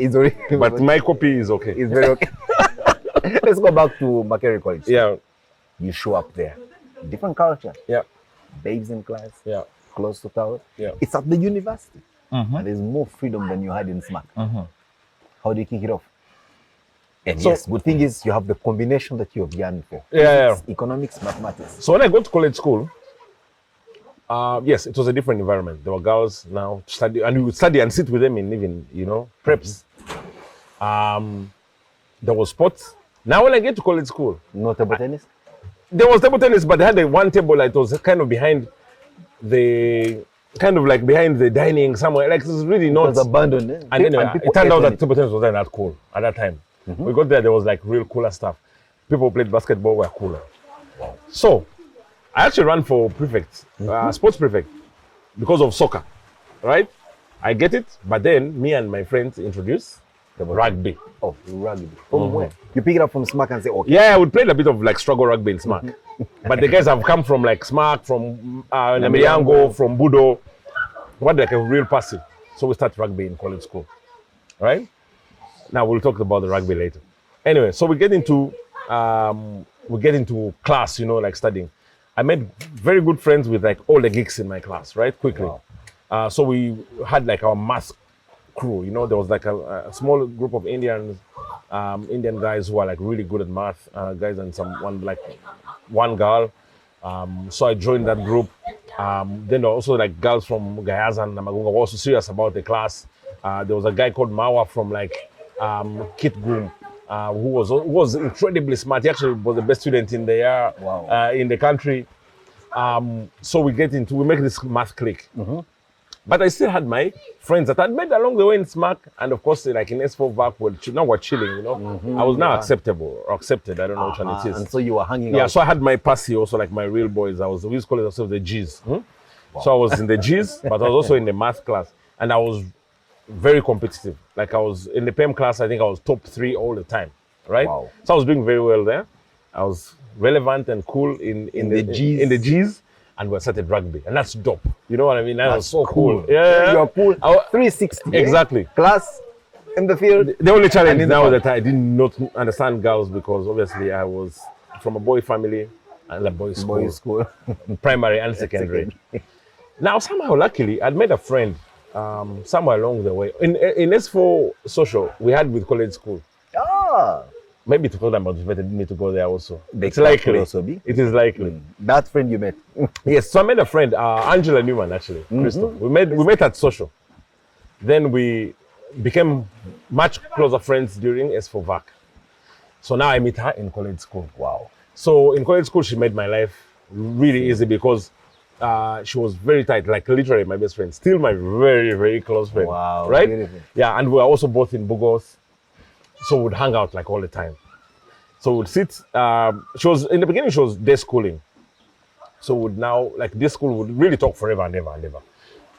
But my copy is okay. It's very okay. Let's go back to Makerere College. Yeah. You show up there. Different culture. Yeah. Babes in class. Yeah. Close to town. Yeah. It's at the university. And there's more freedom than you had in SMAC. How do you kick it off? And yes, good thing is you have the combination that you have yearned for. Yeah. Economics, mathematics. So when I got to college school, Yes, it was a different environment. There were girls now study, and we would study and sit with them in even, preps. There was sports. Now when I get to college school, No table tennis? there was table tennis, but they had one table that was kind of behind the, behind the dining somewhere. Like it was really It not. was abandoned. Eh? And anyway, people it turned ate out on that it. table tennis wasn't that cool at that time. We got there was like real cooler stuff. People who played basketball were cooler. So I actually ran for prefect, sports prefect, because of soccer, right? I get it, but then me and my friends introduced the rugby. Oh, rugby. From where? You pick it up from Smack and say, okay. Yeah, I would play a bit of like struggle rugby in Smack. But the guys have come from like Smack, from Namiyango, from Budo. What like a real passive. So we start rugby in college school, right? Now we'll talk about the rugby later. Anyway, so we get into class, like studying. I made very good friends with like all the geeks in my class, right? Quickly. Wow. So we had like our math crew, there was like a small group of Indian guys who are like really good at math, guys, and one girl. So I joined that group. Then also like girls from Gayaza and Namagunga were also serious about the class. There was a guy called Mawa from like Kitgum, who was incredibly smart. He actually was the best student in the year. Wow. In the country. So we make this math clique. But I still had my friends that I'd met along the way in SMAC, and of course, like in S4 VAC, now we're chilling, I was now accepted, I don't know which one it is. And so you were hanging out. Yeah, so I had my passy also, like my real boys. We used to call ourselves the G's. So I was in the G's, but I was also in the math class, and I was very competitive. Like I was in the PM class, I think I was top 3 all the time, right? Wow. So I was doing very well there. I was relevant and cool in the G's. And we started rugby, and that's dope. You know what I mean? That was so cool. Yeah, You're cool. 360. Exactly. Class in the field. The only challenge in now the that I did not understand girls, because obviously I was from a boy family and a boys' school, primary and secondary. Now somehow, luckily, I'd made a friend somewhere along the way. In S4 social, we had with college school. Ah. Maybe it could have motivated me to go there also. It's That likely. could also be. It is likely. That friend you met. Yes, so I made a friend, Angela Newman, actually, Crystal. We met at social. Then we became much closer friends during S4 VAC. So now I meet her in college school. Wow. So in college school, she made my life really easy because she was very tight, like literally my best friend. Still my very, very close friend. Wow, right? beautiful. Yeah, and we were also both in Bugos. So we'd hang out like all the time. So we'd sit, in the beginning, she was day schooling. So would now, like this school would really talk forever and ever and ever.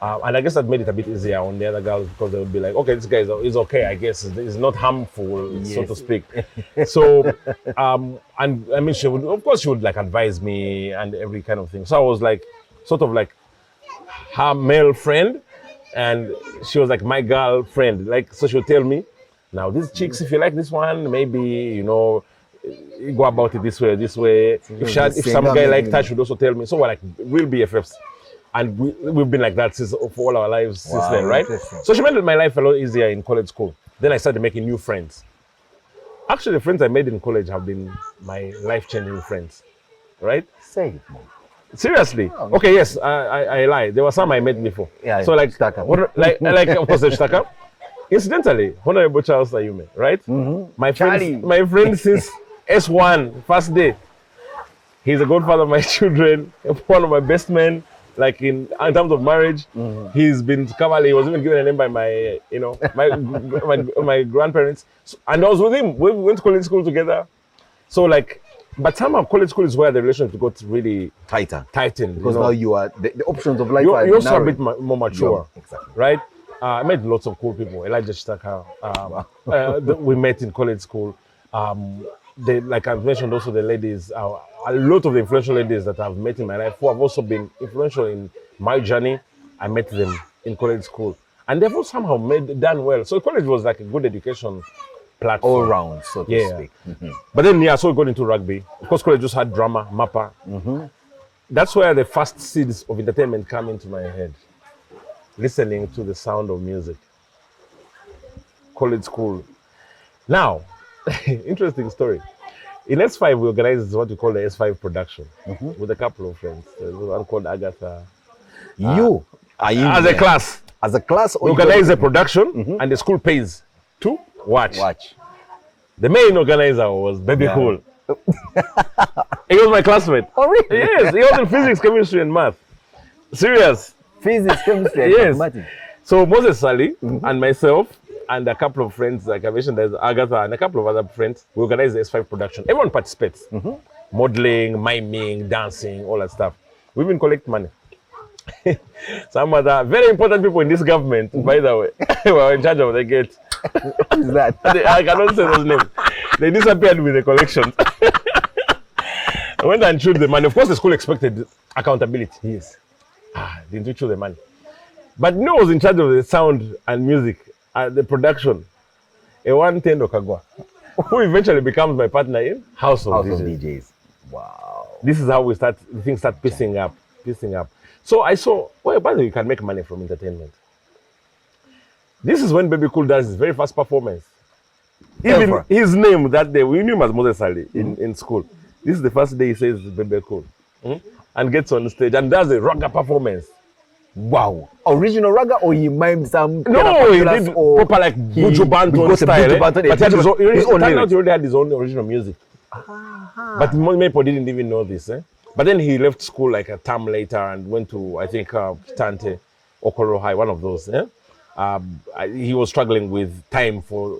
And I guess that made it a bit easier on the other girls, because they would be like, okay, this guy is okay, I guess. It's not harmful, so to speak. So, and I mean, she would like advise me and every kind of thing. So I was like, sort of like her male friend, and she was like my girlfriend. Like, so she would tell me, now these chicks, if you like this one, maybe, you go about it this way. If some guy like that should also tell me. So we're like real BFFs. And we've been like that for all our lives since then, right? So she made my life a lot easier in college school. Then I started making new friends. Actually, the friends I made in college have been my life-changing friends, right? Say it, man. Seriously? Okay, yes, I lie. There were some I met before. Yeah, so like, like of course, the Shtaka. Incidentally, Honorable Charles Ayume, right? My friend since S1, first day. He's a godfather of my children, one of my best men. Like in terms of marriage, he's been Kavali. He was even given a name by my, my grandparents. So, and I was with him. We went to college school together. So like, but somehow college school is where the relationship got really tightened. Because now you are the options of life. You're also a bit more mature, exactly. Right? I met lots of cool people. Elijah Shtaka. We met in college school. Like I've mentioned, also the ladies. A lot of the influential ladies that I've met in my life, who have also been influential in my journey, I met them in college school, and they've all somehow done well. So college was like a good education platform, all round, so to speak. But then so we got into rugby. Of course, college just had drama, MAPA. That's where the first seeds of entertainment come into my head. Listening to the sound of music. College school. Now, interesting story. In S5, we organized what we call the S5 production with a couple of friends. There was one called Agatha, You are in as there. a class. As a class, or We you organize don't- a production, and the school pays to watch. watch. The main organizer was Baby Yeah. Cool. He was my classmate. Oh, really? Yes, he was in physics, chemistry, and math. Serious. Physics, chemistry, and Yes. mathematics. So Moses Sally and myself and a couple of friends, like I mentioned, there's Agatha and a couple of other friends, we organize the S5 production. Everyone participates. Modeling, miming, dancing, all that stuff. We even collect money. Some other very important people in this government, by the way, were in charge of the gate. Who's that? I cannot say those names. They disappeared with the collection. I went and chewed the money. Of course, the school expected accountability. Yes. Didn't we chew the money? But no, was in charge of the sound and music, the production. A one Tendo Kagwa, who eventually becomes my partner in House of House DJs. of DJs. Wow. This is how we start. Things start piecing up. So I saw, well, by the way, you can make money from entertainment. This is when Baby Cool does his very first performance. Even Ever. his name that day, we knew him as Moses Ali in school. This is the first day he says Baby Cool. And gets on stage and does a ragga performance. Wow. Original raga, or he mimed some? No, he did proper like Buju Banton style. But he had his own, his own turned out lyrics. he already had his own original music. But many people didn't even know this. But then he left school like a term later and went to, I think, Tante, Okoro High, one of those. He was struggling with time for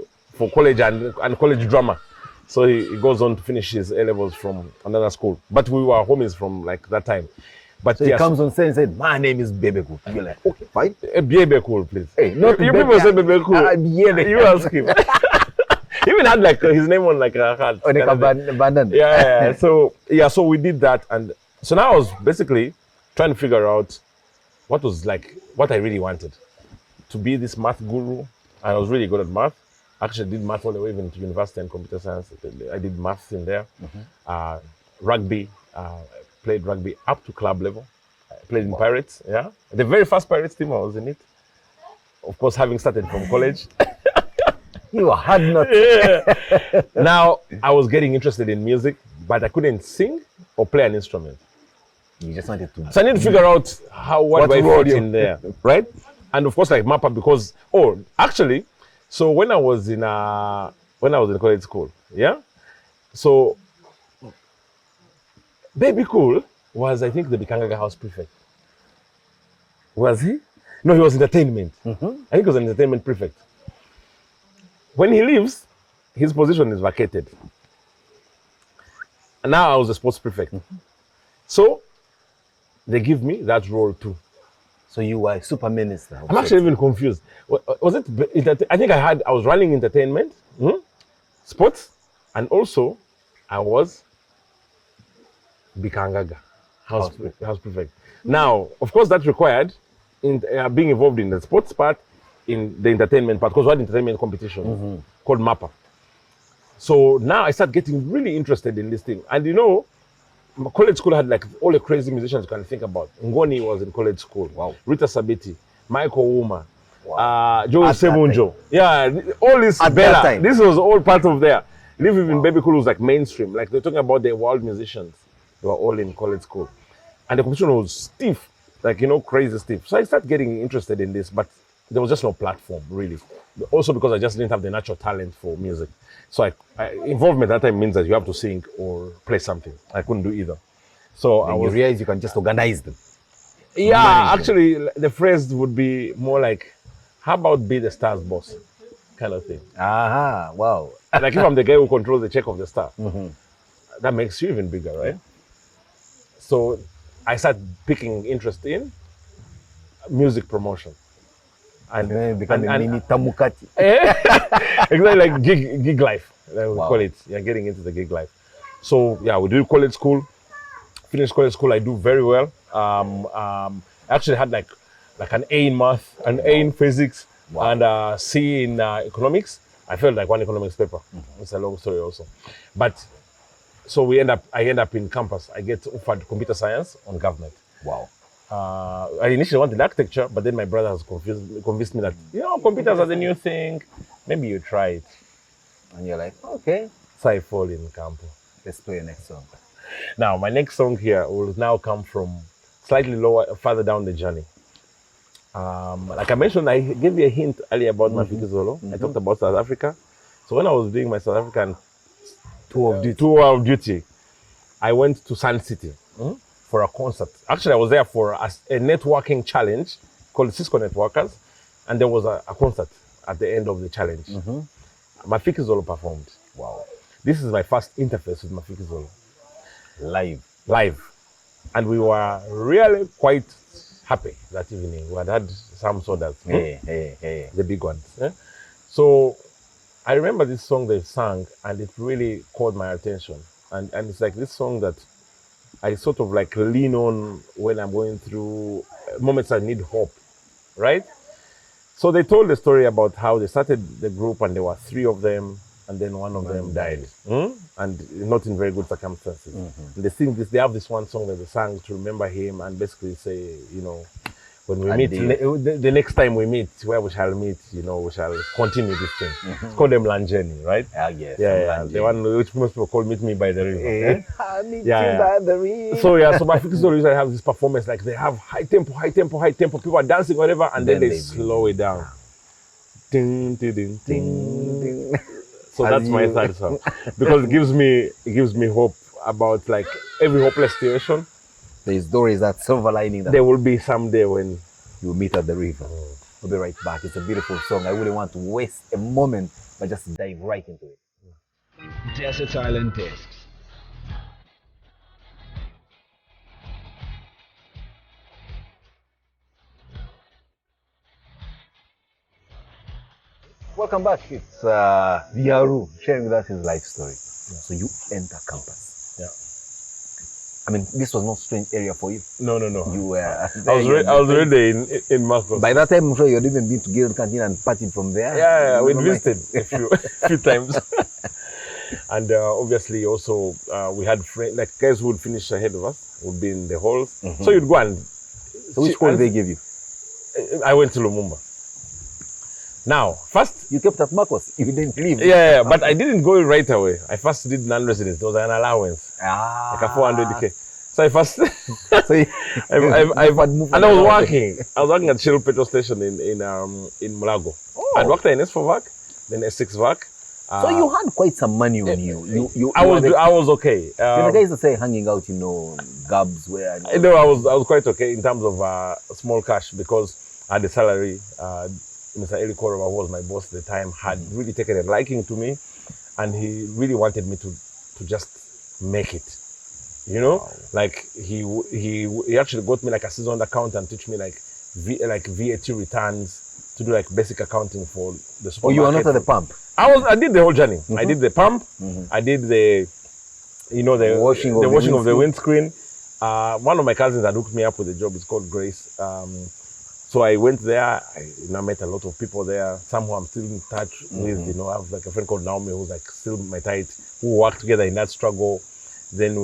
college and college drama. So he goes on to finish his A-levels from another school. But we were homies from like that time. But So he comes on stage and said, "My name is Bebe Cool." You're like, okay, fine. Bebe Cool, please. Hey, not you Bebe- people say Bebe Cool. Bebe. You ask him. He even had like his name on like a hat. On a bandana. Yeah. So we did that, and so now I was basically trying to figure out what I really wanted to be this math guru, and I was really good at math. Actually, did math all the way even to university and computer science. I did maths in there. Rugby, played rugby up to club level. I played in Pirates. Yeah, the very first Pirates team I was in it. Of course, having started from college. You had not. Yeah. Now I was getting interested in music, but I couldn't sing or play an instrument. You just wanted to. So I need to figure out what do I role fit you- in there, right? And of course, like map up because actually, so when I was in college school, yeah. So Baby Cool was, I think, the Bikangaga house prefect. Was he? No, he was entertainment. I think he was an entertainment prefect. When he leaves, his position is vacated. And now I was a sports prefect. So they give me that role too. So you were a super minister. I'm actually even confused. Was it? I think I was running entertainment, sports, and also I was Bikangaga house prefect. Now, of course, that required being involved in the sports part, in the entertainment part, because we had entertainment competition called MAPA. So now I start getting really interested in this thing, and my college school had like all the crazy musicians you can think about. Ngoni was in college school. Wow. Rita Sabiti, Michael Wooma, Wow. Joe At that Sebunjo. Yeah, all this At that Bella. time. This was all part of there. Even Baby Cool was like mainstream. Like they're talking about the world musicians. They were all in college school. And the competition was stiff, like, crazy stiff. So I started getting interested in this, but there was just no platform, really. Also because I just didn't have the natural talent for music. So involvement at that time means that you have to sing or play something. I couldn't do either. So I And was... you realize you can just organize them. Yeah, manage actually, the phrase would be more like, how about be the star's boss? Kind of thing. Aha, wow. Like if I'm the guy who controls the check of the star, that makes you even bigger, right? So I started picking interest in music promotion. And then you become a mini Tamukati. Exactly, like gig life. Like we Wow. call it. Yeah, getting into the gig life. So yeah, we do college school. Finished college school, I do very well. I actually had like an A in math, an A in physics, and a C in economics. I failed like one economics paper. It's a long story also. But so I end up in campus. I get offered computer science on government. Wow. I initially wanted architecture, but then my brother has convinced me that, computers are the new thing. Maybe you try it. And you're like, okay, So I fall in campo. let's play your next song. Now, my next song here will now come from slightly lower, further down the journey. Like I mentioned, I gave you a hint earlier about Mafiki Zolo. I talked about South Africa. So when I was doing my South African tour of duty, I went to Sun City for a concert. Actually, I was there for a networking challenge called Cisco Networkers, and there was a concert at the end of the challenge. Mafiki Zolo performed. Wow. This is my first interface with Mafiki Zolo. Live. And we were really quite happy that evening. We had some sodas. Hey. The big ones. So I remember this song they sang, and it really caught my attention. And it's like this song that I sort of like lean on when I'm going through moments I need hope, right? So they told the story about how they started the group, and there were 3 of them, and then one of them died, and not in very good circumstances. And they sing this. They have this one song that they sang to remember him, and basically say, you know, when we meet, the next time we meet, where we shall meet, you know, we shall continue this thing. It's called Mlanjeni, right? Yes. Yeah. The one which most people call "Meet Me by the River." Meet you by the river. So my Mafiki Zolo usually have this performance, like they have high tempo. People are dancing, whatever, and then they slow it down. Ding, ding, ding, ding, ding. So that's my third song, because it gives me hope about like every hopeless situation. There is that silver lining that there will be someday when you meet at the river. We'll be right back. It's a beautiful song. I wouldn't want to waste a moment, but just dive right into it. Desert Island Discs. Welcome back. It's Byaru sharing with us his life story. So you enter campus. I mean, this was not a strange area for you. No. You were. I was already in Marcos. By that time, I'm sure you had even been to Guild Canteen and partied from there. Yeah, we visited a few times. And obviously, also we had friends, like guys who would finish ahead of us, would be in the halls. So you'd go and. So which hall did they give you? I went to Lumumba. Now, first you kept at Marcos. You didn't leave. Yeah, but I didn't go right away. I first did non-residence. There was an allowance, like a 400k. So I first, and I was working. I was working at Shell petrol station in Mulago. I'd worked at S4VAC, then S6 VAC. So you had quite some money on you. I was okay. The guys that say hanging out, gabs where. No, I was quite okay in terms of small cash, because I had a salary. Mr. Eli Korova, who was my boss at the time, had really taken a liking to me, and he really wanted me to just make it. You know, wow. Like he actually got me like a seasoned accountant, teach me like VAT returns, to do like basic accounting for the supermarket. Oh, you were not at the pump? I did the whole journey. I did the pump. I did the washing of the windscreen. One of my cousins had hooked me up with a job. It's called Grace. So I went there. I met a lot of people there. Some who I'm still in touch with. I have like a friend called Naomi, who's like still my tight, who worked together in that struggle. Then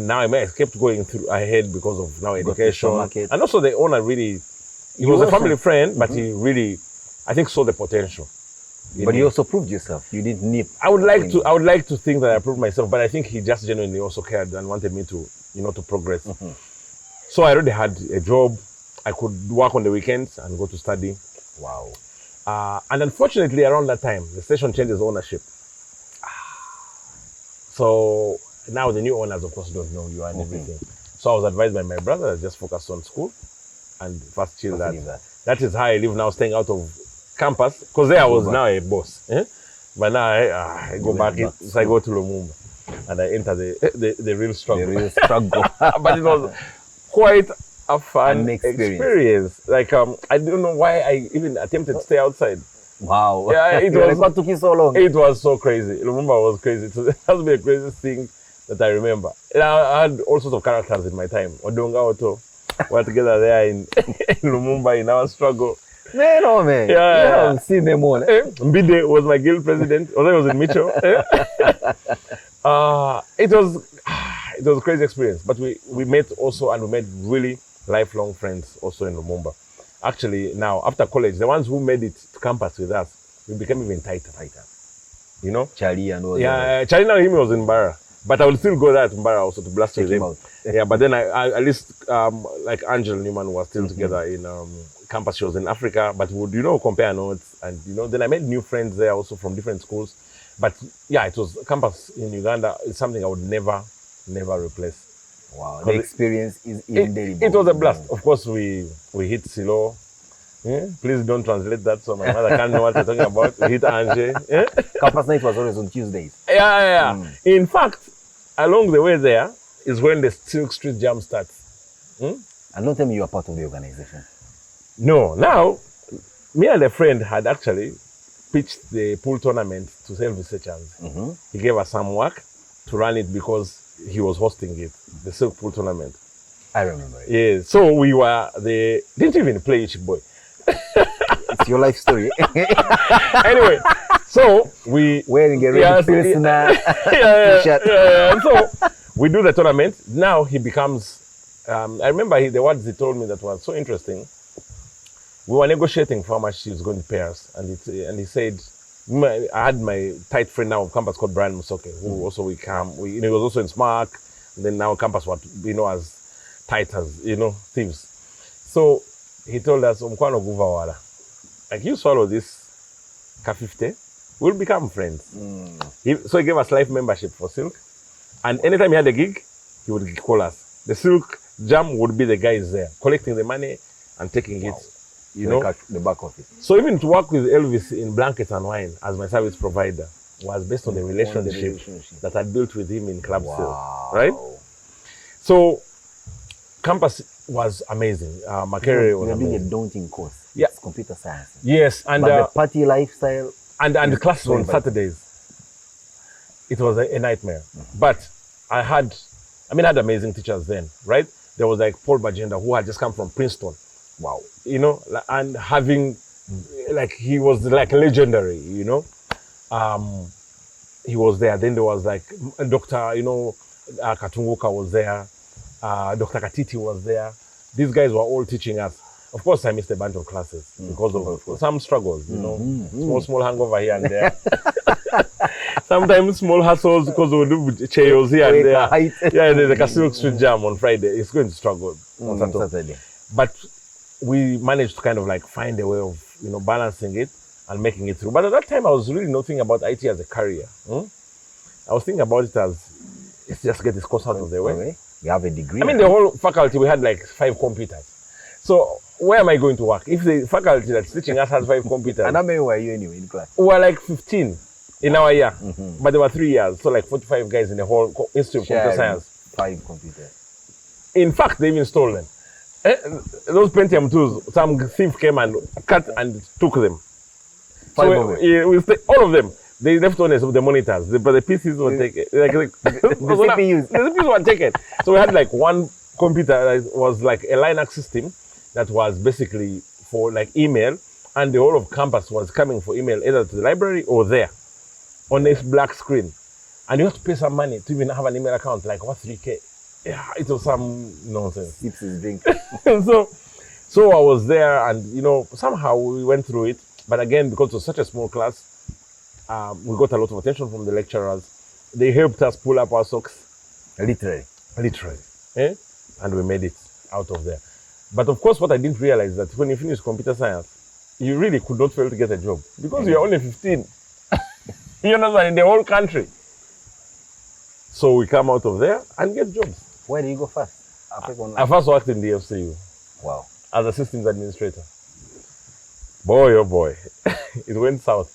now I kept going through ahead because of now education, and also the owner really. He was a family friend, but he really, I think, saw the potential. But you also proved yourself. You didn't nip. I would like to think that I proved myself, but I think he just genuinely also cared and wanted me to, to progress. So I already had a job. I could work on the weekends and go to study. Wow. And unfortunately, around that time, the station changes ownership. So now the new owners, of course, don't know you and everything. So I was advised by my brother to just focus on school and first chill that. That is how I live now, staying out of campus, because there I was now a boss. But now I go back. So I go to Lumumba and I enter the real struggle. The real struggle. But it was quite a fun experience. Like I don't know why I even attempted to stay outside. Wow. Yeah, what took you so long? It was so crazy. Lumumba was crazy. It has to be the craziest thing that I remember. I had all sorts of characters in my time. Odonga Oto. We're together there in Lumumba in our struggle. Man. Yeah. I've seen them all. Mbide was my guild president. Although I was in Mitchell. It was a crazy experience. But we met also, and we made really lifelong friends also in Lumumba. Actually, now after college, the ones who made it to campus with us, we became even tighter. Charlie and all. Yeah, Charlie now him was in Bara. But I will still go there to Mbara also to blast with him. out. Yeah, but then I at least like Angel Newman was still together in campus. She was in Africa, but would compare notes, and then I made new friends there also from different schools. But yeah, it was campus in Uganda. It's something I would never replace. Wow, the experience is indelible. It was a blast. Of course, we hit Silo. Yeah? Please don't translate that so my mother can't know what you're talking about. We hit Angers. Yeah? Campus night was always on Tuesdays. Yeah. In fact, along the way there is when the Silk Street Jam starts. And don't tell me you are part of the organization. No. Now, me and a friend had actually pitched the pool tournament to self-researchers. He gave us some work to run it because he was hosting it, the Silk Pool tournament. I remember it. Yeah, so we were didn't even play each boy. It's your life story. Anyway, so we wearing a red pilsner t-shirt. So we do the tournament. Now he becomes. I remember the words he told me that was so interesting. We were negotiating for how much he was going to pay us, and he said, I had my tight friend now of campus called Brian Musoke, who also he was also in SMARC, and then now campus was as tight as thieves. So he told us, like, you swallow this K50, we'll become friends. So he gave us life membership for Silk, and anytime he had a gig, he would call us. The Silk Jam would be the guys there collecting the money and taking it. The back office. So even to work with Elvis in Blankets and Wine as my service provider was based on the relationship that I built with him in Club Silk, right? So campus was amazing. My career was amazing. Doing a daunting course. Yeah. It's computer science. Yes, and but the party lifestyle and the classes on Saturdays, it was a nightmare. But I had amazing teachers then, right? There was like Paul Bajenda, who had just come from Princeton. Wow. And having, like, he was like legendary, he was there. Then there was like Dr. Katunguka was there. Dr. Katiti was there. These guys were all teaching us. Of course, I missed a bunch of classes because of some struggles, small hangover here and there. Sometimes small hassles because we do chairs here and there. Yeah, there's a Silk Street Jam on Friday. It's going to struggle on Saturday. But we managed to kind of like find a way of, balancing it and making it through. But at that time, I was really not thinking about IT as a career. I was thinking about it as, let's just get this course out of the way. You have a degree. The whole faculty, we had like 5 computers. So where am I going to work? If the faculty that's teaching us has 5 computers. And how many were you anyway in class? We were like 15 in our year. But there were 3 years. So like 45 guys in the whole Institute of Computer Science. 5 computers. In fact, they even stole them. Those Pentium 2s, some thief came and cut and took them. 5 of them? All of them. They left on us with the monitors, but the PCs were taken. The CPUs were taken. So we had like one computer that was like a Linux system that was basically for like email, and the whole of campus was coming for email either to the library or there on this black screen. And you have to pay some money to even have an email account, like what, 3K? Yeah, it was some nonsense. Sips his drink. So I was there, and somehow we went through it. But again, because it was such a small class, we got a lot of attention from the lecturers. They helped us pull up our socks. Literally. And we made it out of there. But of course, what I didn't realize is that when you finish computer science, you really could not fail to get a job because you're only 15. You understand? In the whole country. So we come out of there and get jobs. Where did you go first? I first worked in the FCU. Wow. As a systems administrator. Boy, oh boy. It went south.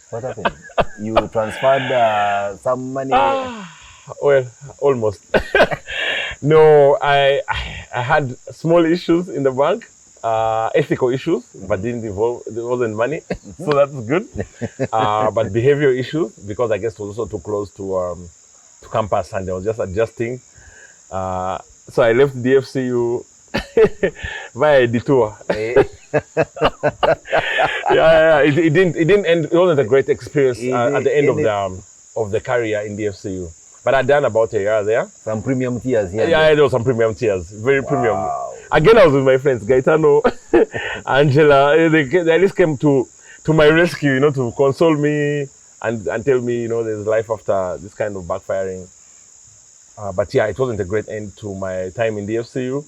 What happened? You transferred some money? Well, almost. No, I had small issues in the bank, ethical issues, but there wasn't money, so that's good. But behavioral issues, because I guess it was also too close to campus, and I was just adjusting. So I left the FCU via a detour. It didn't end. It wasn't a great experience at the end of the career in the FCU. But I'd done about a year there. Some premium tiers here. Yeah, there was some premium tiers. Very premium. Again, I was with my friends, Gaetano, Angela. They at least came to my rescue, to console me and tell me, there's life after this kind of backfiring. But yeah, it wasn't a great end to my time in the FCU.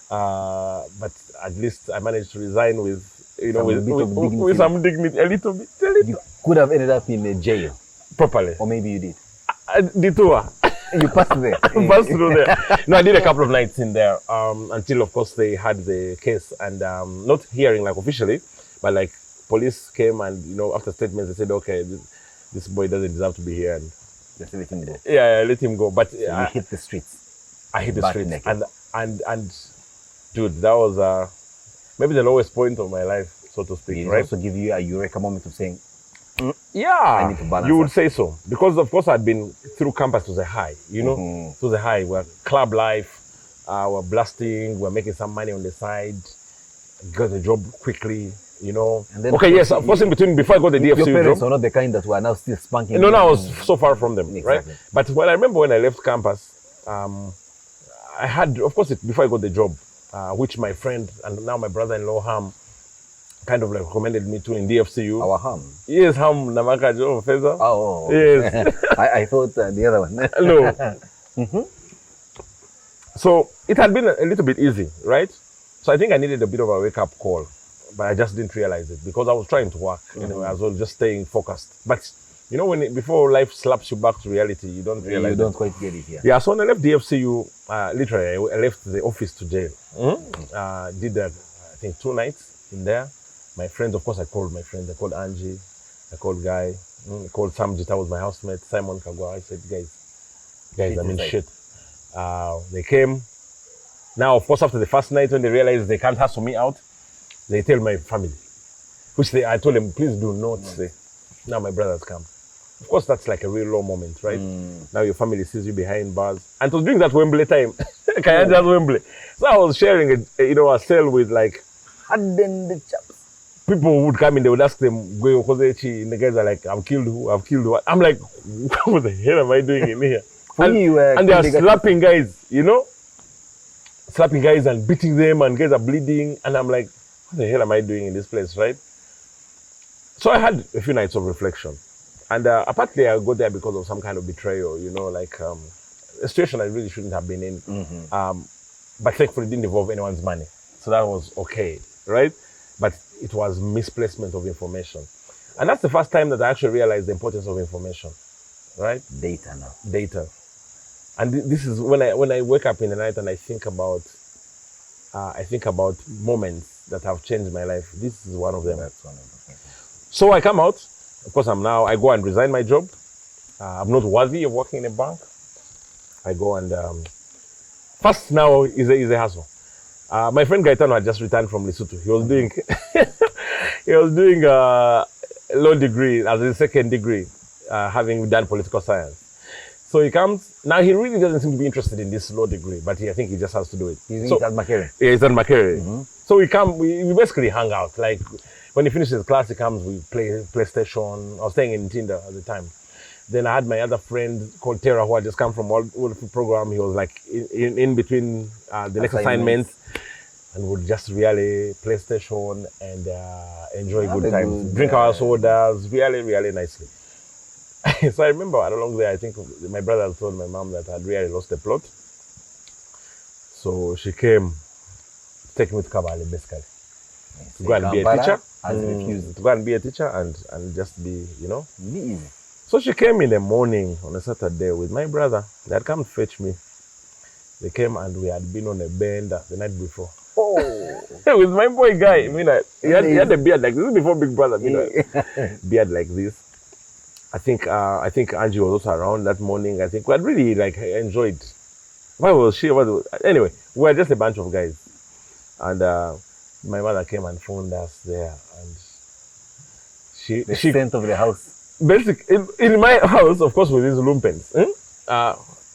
But at least I managed to resign with, with some dignity, a little bit. You could have ended up in a jail. Properly. Or maybe you did. The tour. You passed there. Passed through there. No, I did a couple of nights in there until, of course, they had the case and not hearing like officially, but like police came and, after statements, they said, okay, this boy doesn't deserve to be here. And just let him go. Yeah, let him go. But so you hit the streets. I hit the streets. And dude, that was maybe the lowest point of my life, so to speak. Did it right? also give you a eureka moment of saying, yeah, I need to balance you would say so. Because, of course, I'd been through campus to the high, to the high. We're club life, we're blasting, we're making some money on the side, got a job quickly, And then okay, yes, of course, in between, before I got the DFCU job. Your parents are not the kind that were now still spanking. No, I was so far from them, exactly. Right? But when I remember when I left campus, I had, of course, before I got the job, which my friend and now my brother-in-law, Ham, kind of like recommended me to in DFCU. Our Ham? Yes, Ham Namaka Joe Feza. Oh. Yes. I thought the other one. No. So it had been a little bit easy, right? So I think I needed a bit of a wake-up call, but I just didn't realize it because I was trying to work anyway as well, just staying focused. But before life slaps you back to reality, you don't realize. You don't quite get it here. Yeah, so when I left DFCU, literally, I left the office to jail. Did that, I think, 2 nights in there. My friends, of course, I called my friends. I called Angie, I called Guy, I called Sam Jita, was my housemate, Simon Kagwa. I said, guys, I'm in shit. They came. Now, of course, after the first night, when they realized they can't hustle me out, they tell my family, I told them, please do not say. Now my brother's come. Of course, that's like a real low moment, right? Now your family sees you behind bars. And it was during that Wembley time. Kayaja's Wembley. So I was sharing a cell with like hardened chaps. People would come in, they would ask them, and the guys are like, I've killed who? I'm like, what the hell am I doing in here? And they are slapping guys, slapping guys and beating them, and guys are bleeding. And I'm like, what the hell am I doing in this place, right? So I had a few nights of reflection. And apparently I got there because of some kind of betrayal, a situation I really shouldn't have been in. But thankfully it didn't involve anyone's money. So that was okay, right? But it was misplacement of information. And that's the first time that I actually realized the importance of information, right? Data now. Data. And this is when I wake up in the night and I think about moments that have changed my life. This is one of them. That's one of them. So I come out. Of course, I go and resign my job. I'm not worthy of working in a bank. I go and first now is a hustle. My friend Gaetano had just returned from Lesotho. He was doing a law degree as a second degree, having done political science. So he comes. Now he really doesn't seem to be interested in this law degree, but I think he just has to do it. He's at Makerere. Yeah, he's at Makerere. So we basically hang out. Like when he finishes class, he comes, we play PlayStation. I was staying in Tinder at the time. Then I had my other friend called Tara who had just come from World program. He was like in between the next assignments, and would just really PlayStation and enjoy good times. Drink our sodas, really, really nicely. So I remember along there, I think my brother told my mom that I'd really lost the plot. So she came to take me to Kabale, basically. To go and be a teacher. To go and be a teacher and just be, Easy. So she came in the morning on a Saturday with my brother. They had come to fetch me. They came and we had been on a bend the night before. Oh. With my boy Guy. He had a beard like this. This is before Big Brother. Beard like this. I think Angie was also around that morning. I think we had really enjoyed. Why was she? Anyway, we were just a bunch of guys. And my mother came and found us there. And she sent of the house. In my house, of course, with these lumpens.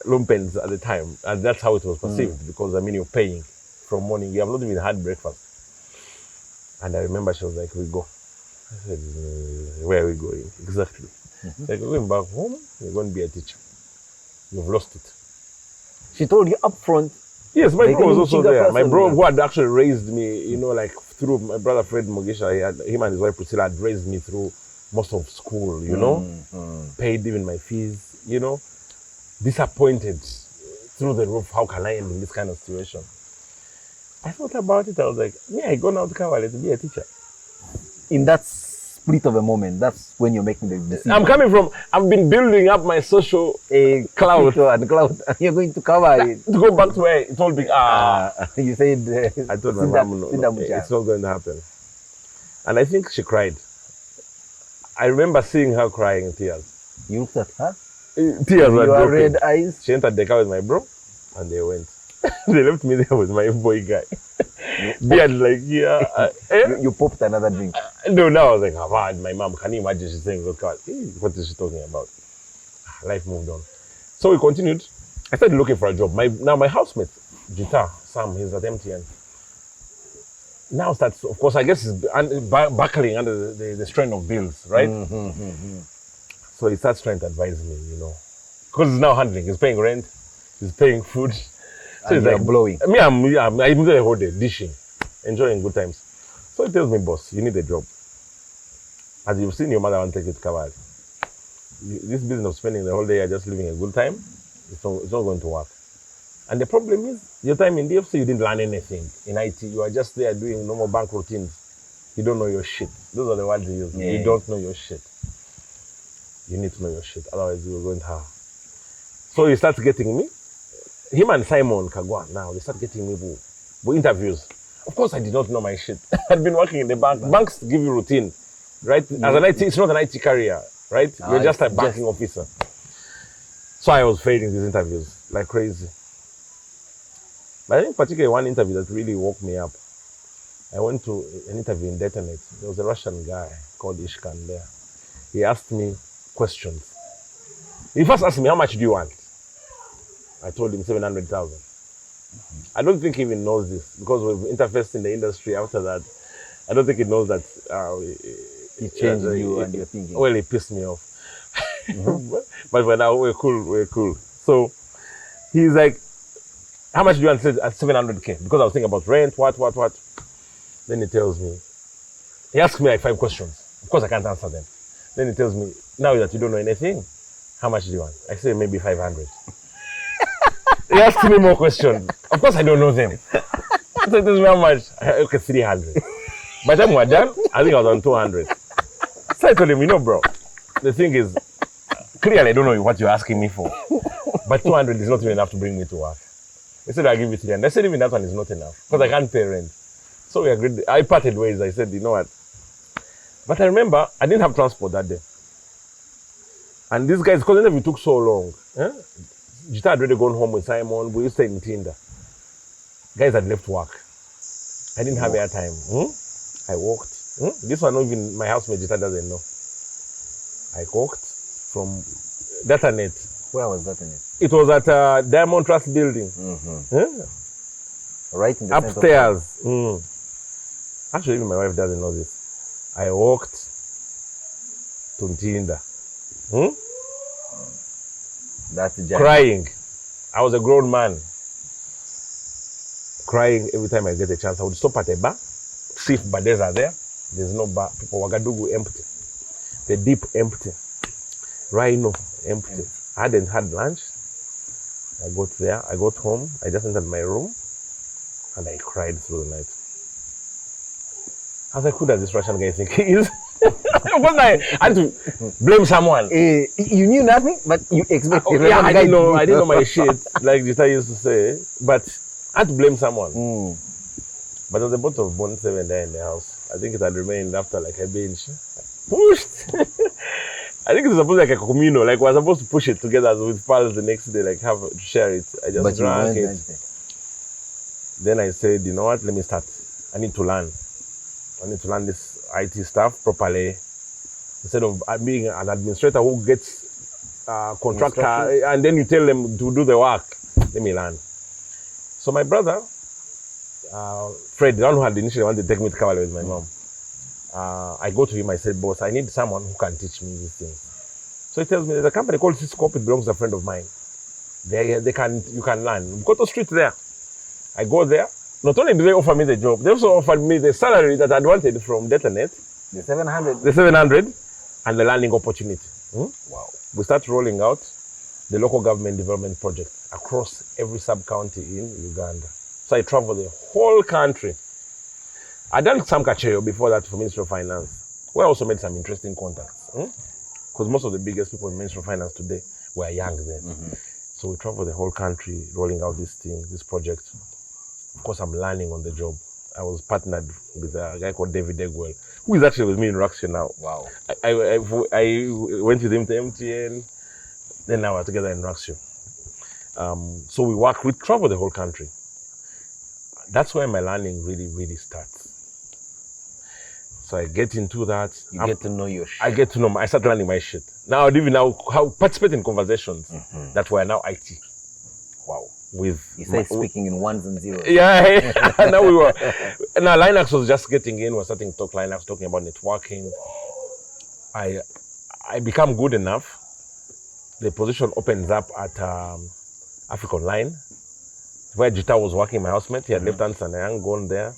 Lumpens at the time. And that's how it was perceived. Because, you're paying from morning. You have not even had breakfast. And I remember she was like, we go. I said, where are we going? Exactly. Like, we're going back home. You're going to be a teacher. You've lost it. She told you up front. Yes, my bro was also there. My bro who had actually raised me, through my brother Fred Mugisha, him and his wife Priscilla had raised me through most of school, paid even my fees, disappointed through the roof. How can I end in this kind of situation? I thought about it. I was like, I go now to Kawale to be a teacher. In that split of a moment, that's when you're making the decision. I've been building up my social cloud. And cloud. You're going to Kawale. To go back to where it all began. You said... I told my mom, no, it's not going to happen. And I think she cried. I remember seeing her crying in tears. You looked at her? Tears were your dropping. red eyes? She entered the car with my bro, and they went. They left me there with my boy guy. Beard like, You popped another drink. No, now I was like, man, my mom, can you imagine she's saying, look, what is she talking about? Life moved on. So we continued. I started looking for a job. My housemate, Jita, Sam, he's at MTN. Now starts, of course, I guess he's buckling under the strain of bills, right? So he starts trying to advise me, because he's now handling. He's paying rent, he's paying food. So he's like blowing. I'm there the whole day, dishing, enjoying good times. So he tells me, boss, you need a job. As you've seen your mother want to take you to Kawale. This business of spending the whole day just living a good time, it's not going to work. And the problem is, your time in DFC, you didn't learn anything. In IT, you are just there doing normal bank routines. You don't know your shit. Those are the words you use. You don't know your shit. You need to know your shit, otherwise you're going to have. So he starts getting me. Him and Simon Kagwa, now, they start getting me interviews. Of course, I did not know my shit. I'd been working in the bank. Banks give you routine, right? As an IT, it's not an IT career, right? You're just a banking officer. So I was failing these interviews like crazy. But I think particularly one interview that really woke me up. I went to an interview in Detonet. There was a Russian guy called Ishkan there. He asked me questions. He first asked me, how much do you want? I told him 700,000. I don't think he even knows this because we've interfaced in the industry after that. I don't think he knows that. He changed you and your thinking. Well, he pissed me off. But for now, we're cool. So he's like, how much do you want? At 700K? Because I was thinking about rent, what. Then he tells me, he asks me like 5 questions. Of course, I can't answer them. Then he tells me, now that you don't know anything, how much do you want? I say maybe 500. He asks me more questions. Of course, I don't know them. So he tells me how much? Okay, 300. By the time we're done, I think I was on 200. So I told him, bro, the thing is, clearly I don't know what you're asking me for. But 200 is not even enough to bring me to work. He said, I'll give you 300. I said, even that one is not enough because I can't pay rent. So we agreed. I parted ways. I said, you know what? But I remember I didn't have transport that day. And these guys, because the interview took so long, Jita had already gone home with Simon. We used to stay in Tinder. Guys had left work. I didn't have airtime. I walked. This one, not even my housemate Jita doesn't know. I walked from Datanet. Where was Datanet? It was at Diamond Trust Building. Right in the upstairs. Actually, even my wife doesn't know this. I walked to Ntinda. That's the crying. I was a grown man. Crying every time I get a chance. I would stop at a bar, see if bars are there. There's no bar. People Wagadugu empty. The deep empty. Rhino empty. I hadn't had lunch. I got there. I got home. I just entered my room. And I cried through the night. I was like, who does this Russian guy think he is? Because I had to blame someone. You knew nothing, but you expected. I didn't know my shit, like Jita used to say. But I had to blame someone. But there was a bottle of Bond 7 there in the house. I think it had remained after like a bench. Pushed. I think it was supposed to be like a communal. Like we were supposed to push it together with pals the next day, like have to share it. I just drank it. Then I said, you know what? Let me start. I need to learn. I need to learn this IT stuff properly. Instead of being an administrator who gets contractor and then you tell them to do the work. Let me learn. So my brother, Fred, the one who had initially wanted to take me to Kawale with my mom, I go to him, I said, boss, I need someone who can teach me these things. So he tells me, there's a company called Cisco, it belongs to a friend of mine. You can learn. Go to the street there. I go there. Not only do they offer me the job, they also offered me the salary that I'd wanted from Detonet. The 700. The 700 and the learning opportunity. Wow. We start rolling out. the local government development project across every sub-county in Uganda. So I traveled the whole country. I done some Kasyate before that for Ministry of Finance, where I also made some interesting contacts. Because most of the biggest people in Ministry of Finance today were young then. So we traveled the whole country rolling out this project. Of course, I'm learning on the job. I was partnered with a guy called David Egwell, who is actually with me in Raxio now. Wow. I went with him to MTN, then now we're together in Raxio. So we travel the whole country. That's where my learning really starts. So I get into that. You get to know your shit. I start learning my shit. Now I'd even now participate in conversations that were now IT. Wow. You say speaking in ones and zeros. Yeah, now we were. Now Linux was just getting in. We're starting to talk Linux, talking about networking. I become good enough. The position opens up at Africa Online, where Jita was working, my housemate. He had left Ernst & Young, gone there.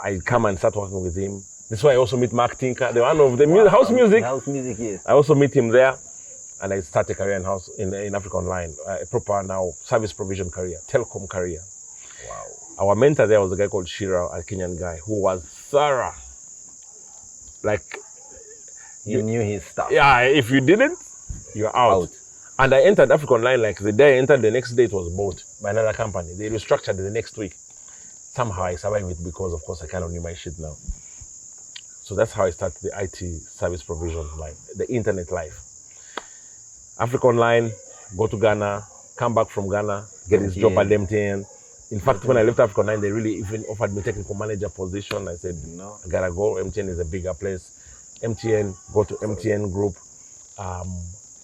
I come and start working with him. This is why I also meet Mark Tinker, the one of the house music. House music, yes. I also meet him there. And I start a career in Africa Online, a proper now service provision career, telecom career. Wow. Our mentor there was a guy called Shira, a Kenyan guy, who was thorough. Like, you knew his stuff. Yeah, if you didn't, you're out. And I entered Africa Online, like the day I entered, the next day it was bought by another company. They restructured the next week. Somehow I survived it because, of course, I kind of knew my shit now. So that's how I started the IT service provision life, the internet life. Africa Online, go to Ghana, come back from Ghana, get his job at MTN. In fact, when I left Africa Online, they really even offered me technical manager position. I said, no, I gotta go. MTN is a bigger place. MTN, go to MTN Group,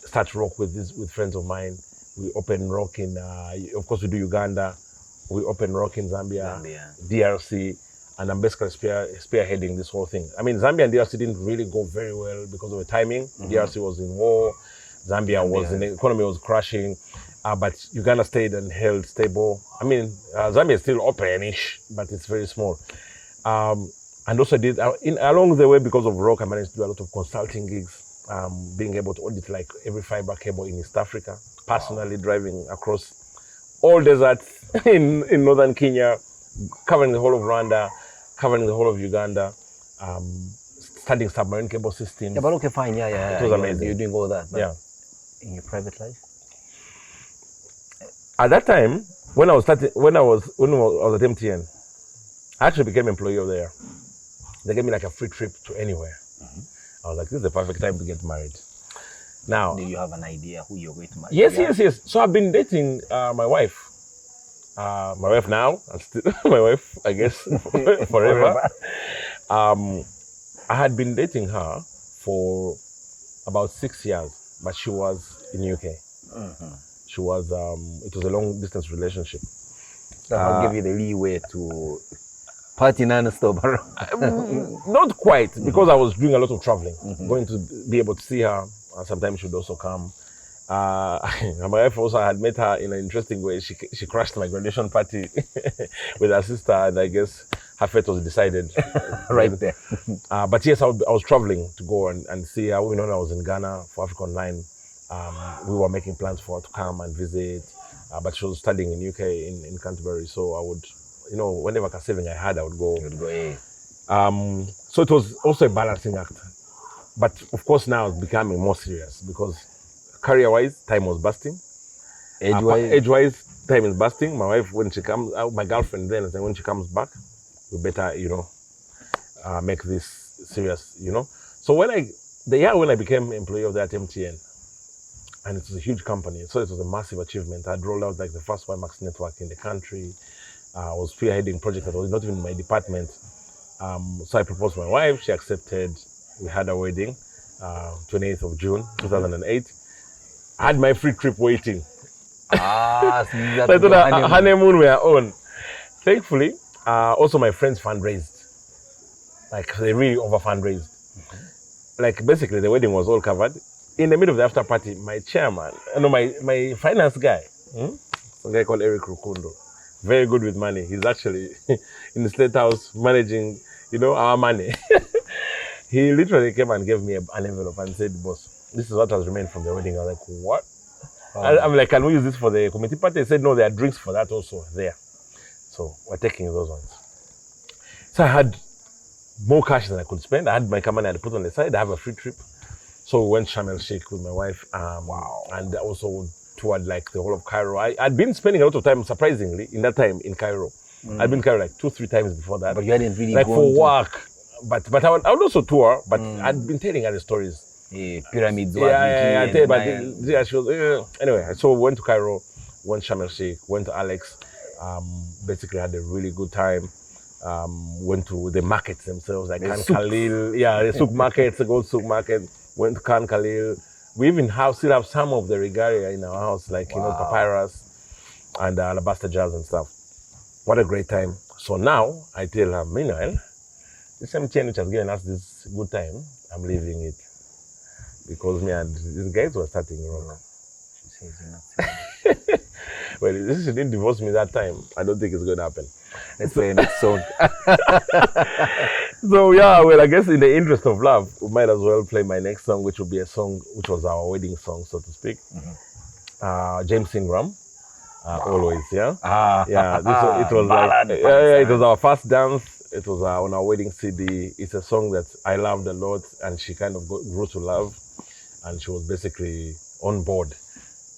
start Rock with friends of mine. We open Rock in, of course, we do Uganda. We open Rock in Zambia, DRC, and I'm basically spearheading this whole thing. I mean, Zambia and DRC didn't really go very well because of the timing. DRC was in war. Zambia was the economy was crashing, but Uganda stayed and held stable. I mean, Zambia is still open-ish, but it's very small. And also did along the way, because of Rock, I managed to do a lot of consulting gigs, being able to audit like every fiber cable in East Africa, personally driving across all deserts in northern Kenya, covering the whole of Rwanda, covering the whole of Uganda. Studying submarine cable systems. Yeah, but okay, fine. Yeah. It was amazing. You're doing all that. Yeah. In your private life? At that time, when I was at MTN, I actually became employee of there. They gave me like a free trip to anywhere. I was like, this is the perfect time to get married. Now, do you have an idea who you're going to marry? Yes. So I've been dating my wife. My wife now, and still my wife, I guess, forever. I had been dating her for about 6 years, but she was in UK. She was, it was a long distance relationship. So I'll give you the leeway to party non-stop. Not quite, because I was doing a lot of traveling, going to be able to see her. Sometimes she would also come. My wife also had met her in an interesting way. She crashed my graduation party with her sister, and I guess her fate was decided right there. But yes, I was traveling to go and see her. When I was in Ghana for Africa Online, we were making plans for her to come and visit. But she was studying in UK in Canterbury, so I would, whenever a saving I had, I would go. So it was also a balancing act. But of course now it's becoming more serious because career-wise, time was busting. Age-wise, time is busting. My wife, when she comes, my girlfriend then, and when she comes back, we better, make this serious, So the year when I became employee of that MTN, and it was a huge company, so it was a massive achievement. I'd rolled out like the first WiMAX network in the country. I was spearheading project that was not even in my department. So I proposed to my wife, she accepted. We had a wedding, 28th of June, 2008. I had my free trip waiting. So I thought a honeymoon we are on. Thankfully, also my friends fundraised. Like they really over fundraised. Like basically the wedding was all covered. In the middle of the after party, my chairman, my finance guy, a guy called Eric Rukundo, very good with money. He's actually in the State House managing, our money. He literally came and gave me an envelope and said, boss, this is what has remained from the wedding. I was like, what? I'm like, can we use this for the committee party? They said, no, there are drinks for that also there. So we're taking those ones. So I had more cash than I could spend. I had my money I had put on the side. I have a free trip. So we went Sharm el Sheikh with my wife. And also toured like the whole of Cairo. I'd been spending a lot of time, surprisingly, in that time in Cairo. I'd been in Cairo like 2-3 times before that. But you hadn't really like gone for to- work. But I would also tour, but I'd been telling her the stories. Pyramids. Yeah, I tell you, but yeah, she was, anyway, so we went to Cairo, went Sharm el Sheikh, went to Alex, basically had a really good time. Went to the markets themselves, like Khan Khalil, the souk markets, the gold souk market, went to Khan Khalil. We even still have some of the regalia in our house, like, papyrus and alabaster jars and stuff. What a great time. So now I tell her, meanwhile, the same chain which has given us this good time, I'm leaving it. Because me and these guys were starting wrong. She says you're not saying. Well, if she didn't divorce me that time, I don't think it's going to happen. Let's play next song. So I guess in the interest of love, we might as well play my next song, which will be a song which was our wedding song, so to speak. James Ingram, always, it was like, it was our first dance. It was on our wedding CD. It's a song that I loved a lot, and she kind of grew to love, and she was basically on board.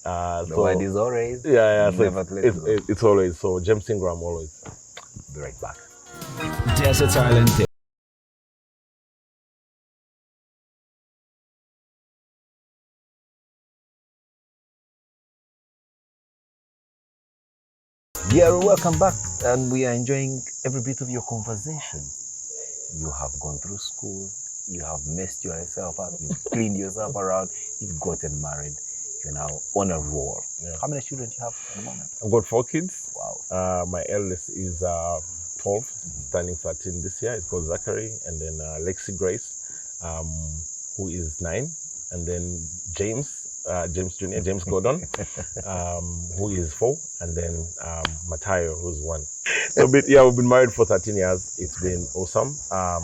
The word is always. So Never let go. it's always. So James Ingram, always. Be right back. Desert Island Discs. Yeah, welcome back, and we are enjoying every bit of your conversation. You have gone through school, you have messed yourself up, you've cleaned yourself around, you've gotten married, you're now on a roll. Yeah. How many children do you have at the moment? I've got 4 kids. Wow. My eldest is 12, turning 13 this year. It's called Zachary, and then Lexi Grace, who is 9, and then James Jr., James Gordon, who is 4, and then Matayo, who's 1. So, we've been married for 13 years. It's been awesome. My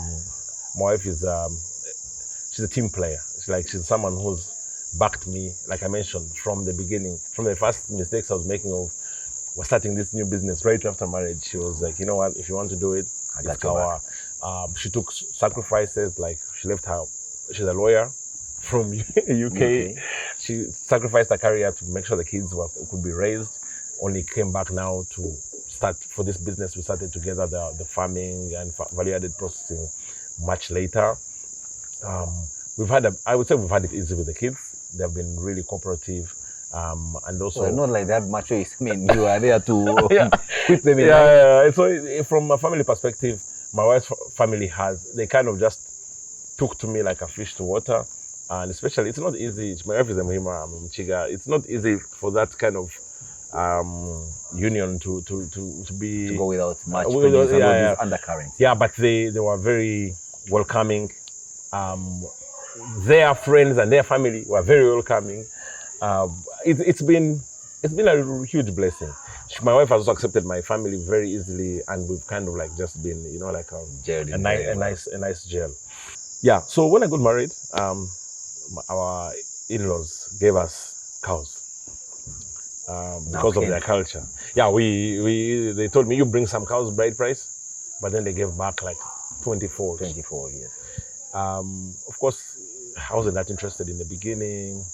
wife is, she's a team player. She's someone who's backed me, like I mentioned, from the beginning. From the first mistakes I was making of, we're starting this new business right after marriage. She was like, you know what, if you want to do it, it's our, she took sacrifices, like she left she's a lawyer from UK. She sacrificed her career to make sure the kids could be raised. Only came back now to start for this business. We started together the farming and value-added processing much later. I would say we've had it easy with the kids. They've been really cooperative. And also, not like that much choice. I mean, you are there to keep them in line. So from a family perspective, my wife's family they kind of just took to me like a fish to water. And especially, it's not easy. My wife is a Mhima, I'm Mchiga. It's not easy for that kind of union to be... To go without much undercurrents. Yeah, but they were very welcoming. Their friends and their family were very welcoming. It's been a huge blessing. My wife has also accepted my family very easily, and we've kind of like just been, like a nice gel. Yeah. So when I got married, our in-laws gave us cows because of their culture. Yeah, they told me, you bring some cows, bride price, but then they gave back like 24. 24 years. Of course, I wasn't that interested in the beginning.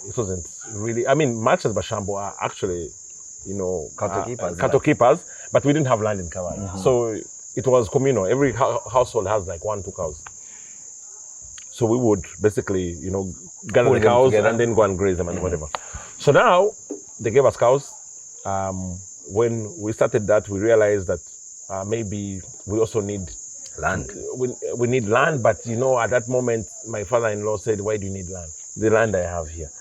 It wasn't really, much as Bashambo are actually, cattle keepers, but we didn't have land in Kawa. So it was communal. Every household has like 1-2 cows. So we would basically, gather the cows and then go and graze them and whatever. So now they gave us cows. When we started that, we realized that maybe we also need land. We need land, but at that moment, my father-in-law said, "Why do you need land? The land I have here.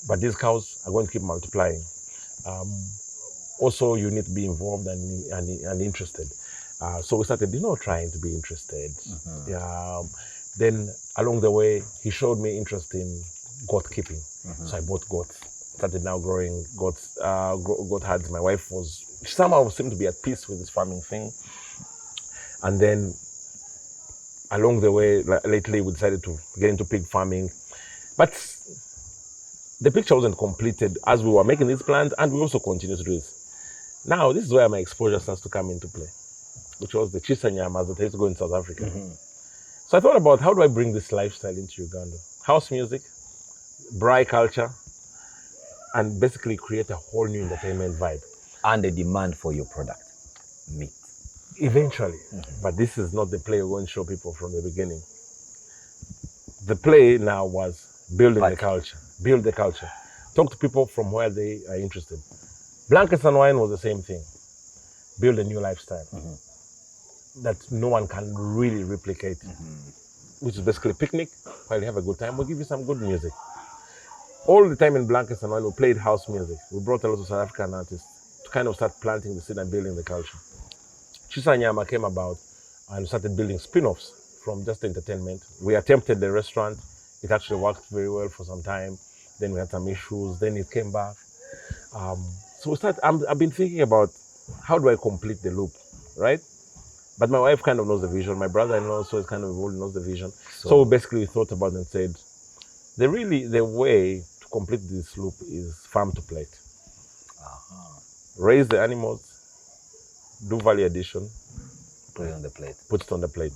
But these cows are going to keep multiplying. Also, you need to be involved and interested." So we started, trying to be interested. Then along the way, he showed me interest in goat keeping. So I bought goats. Started now growing goats, goat herds. My wife somehow seemed to be at peace with this farming thing. And then along the way, lately we decided to get into pig farming. But the picture wasn't completed as we were making these plans, and we also continue to do this. Now, this is where my exposure starts to come into play, which was the Chisanyamas that I used to go in South Africa. So I thought about, how do I bring this lifestyle into Uganda? House music, braai culture, and basically create a whole new entertainment vibe. And the demand for your product, meat. Eventually, but this is not the play we're going to show people from the beginning. The play now was building the culture, build the culture, talk to people from where they are interested. Blankets and wine was the same thing. Build a new lifestyle that no one can really replicate, which is basically picnic while you have a good time. We'll give you some good music. All the time in Blankets and wine, we played house music. We brought a lot of South African artists to kind of start planting the seed and building the culture. Chisanyama came about and started building spin-offs from just entertainment. We attempted the restaurant. It actually worked very well for some time. Then we had some issues. Then it came back. So we started, I've been thinking about, how do I complete the loop, right? But my wife kind of knows the vision. My brother-in-law also is kind of involved, knows the vision. So basically we thought about it and said, the way to complete this loop is farm to plate. Raise the animals, do value addition, Put it on the plate. put it on the plate.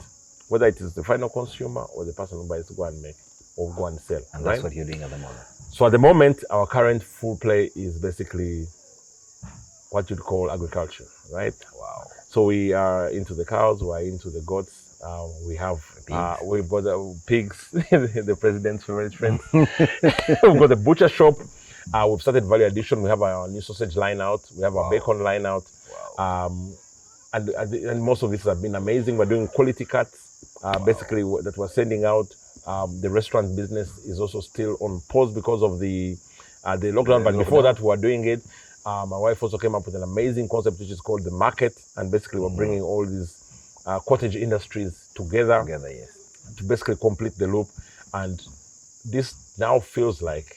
Whether it is the final consumer or the person who buys to go and make or go and sell. And right? that's what you're doing at the moment. So at the moment, our current full play is basically what you'd call agriculture, right? Wow. So we are into the cows, we are into the goats. We've got pigs, the president's favorite friends. We've got the butcher shop. We've started value addition. We have our new sausage line out. We have our bacon line out. Wow. And most of this have been amazing. We're doing quality cuts, basically that we're sending out. The restaurant business is also still on pause because of the lockdown. But before that, we were doing it. My wife also came up with an amazing concept, which is called the market. And basically, we're bringing all these cottage industries together, to basically complete the loop. And this now feels like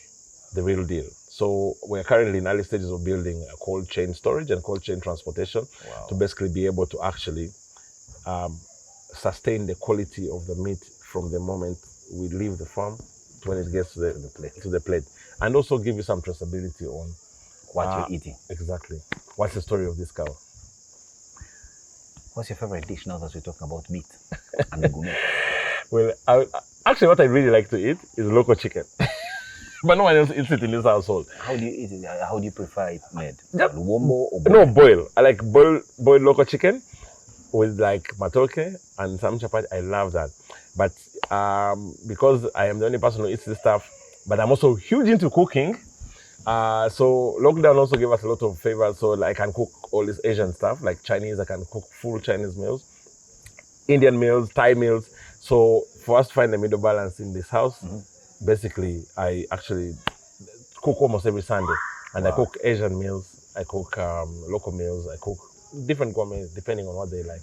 the real deal. So we're currently in early stages of building a cold chain storage and cold chain transportation to basically be able to actually sustain the quality of the meat from the moment we leave the farm to when it gets to the plate. And also give you some traceability on what you're eating. Exactly. What's the story of this cow? What's your favorite dish now that we're talking about meat and the gourmet? Well, actually what I really like to eat is local chicken. But no one else eats it in this household. How do you eat it? How do you prefer it made? Wombo or boil? No, boil. I like boiled local chicken with like matoke and some chapati. I love that. But because I am the only person who eats this stuff, but I'm also huge into cooking. So lockdown also gave us a lot of favors. So like, I can cook all this Asian stuff, like Chinese. I can cook full Chinese meals, Indian meals, Thai meals. So for us to find the middle balance in this house, basically, I actually cook almost every Sunday. And I cook Asian meals, I cook local meals, I cook different gourmets depending on what they like.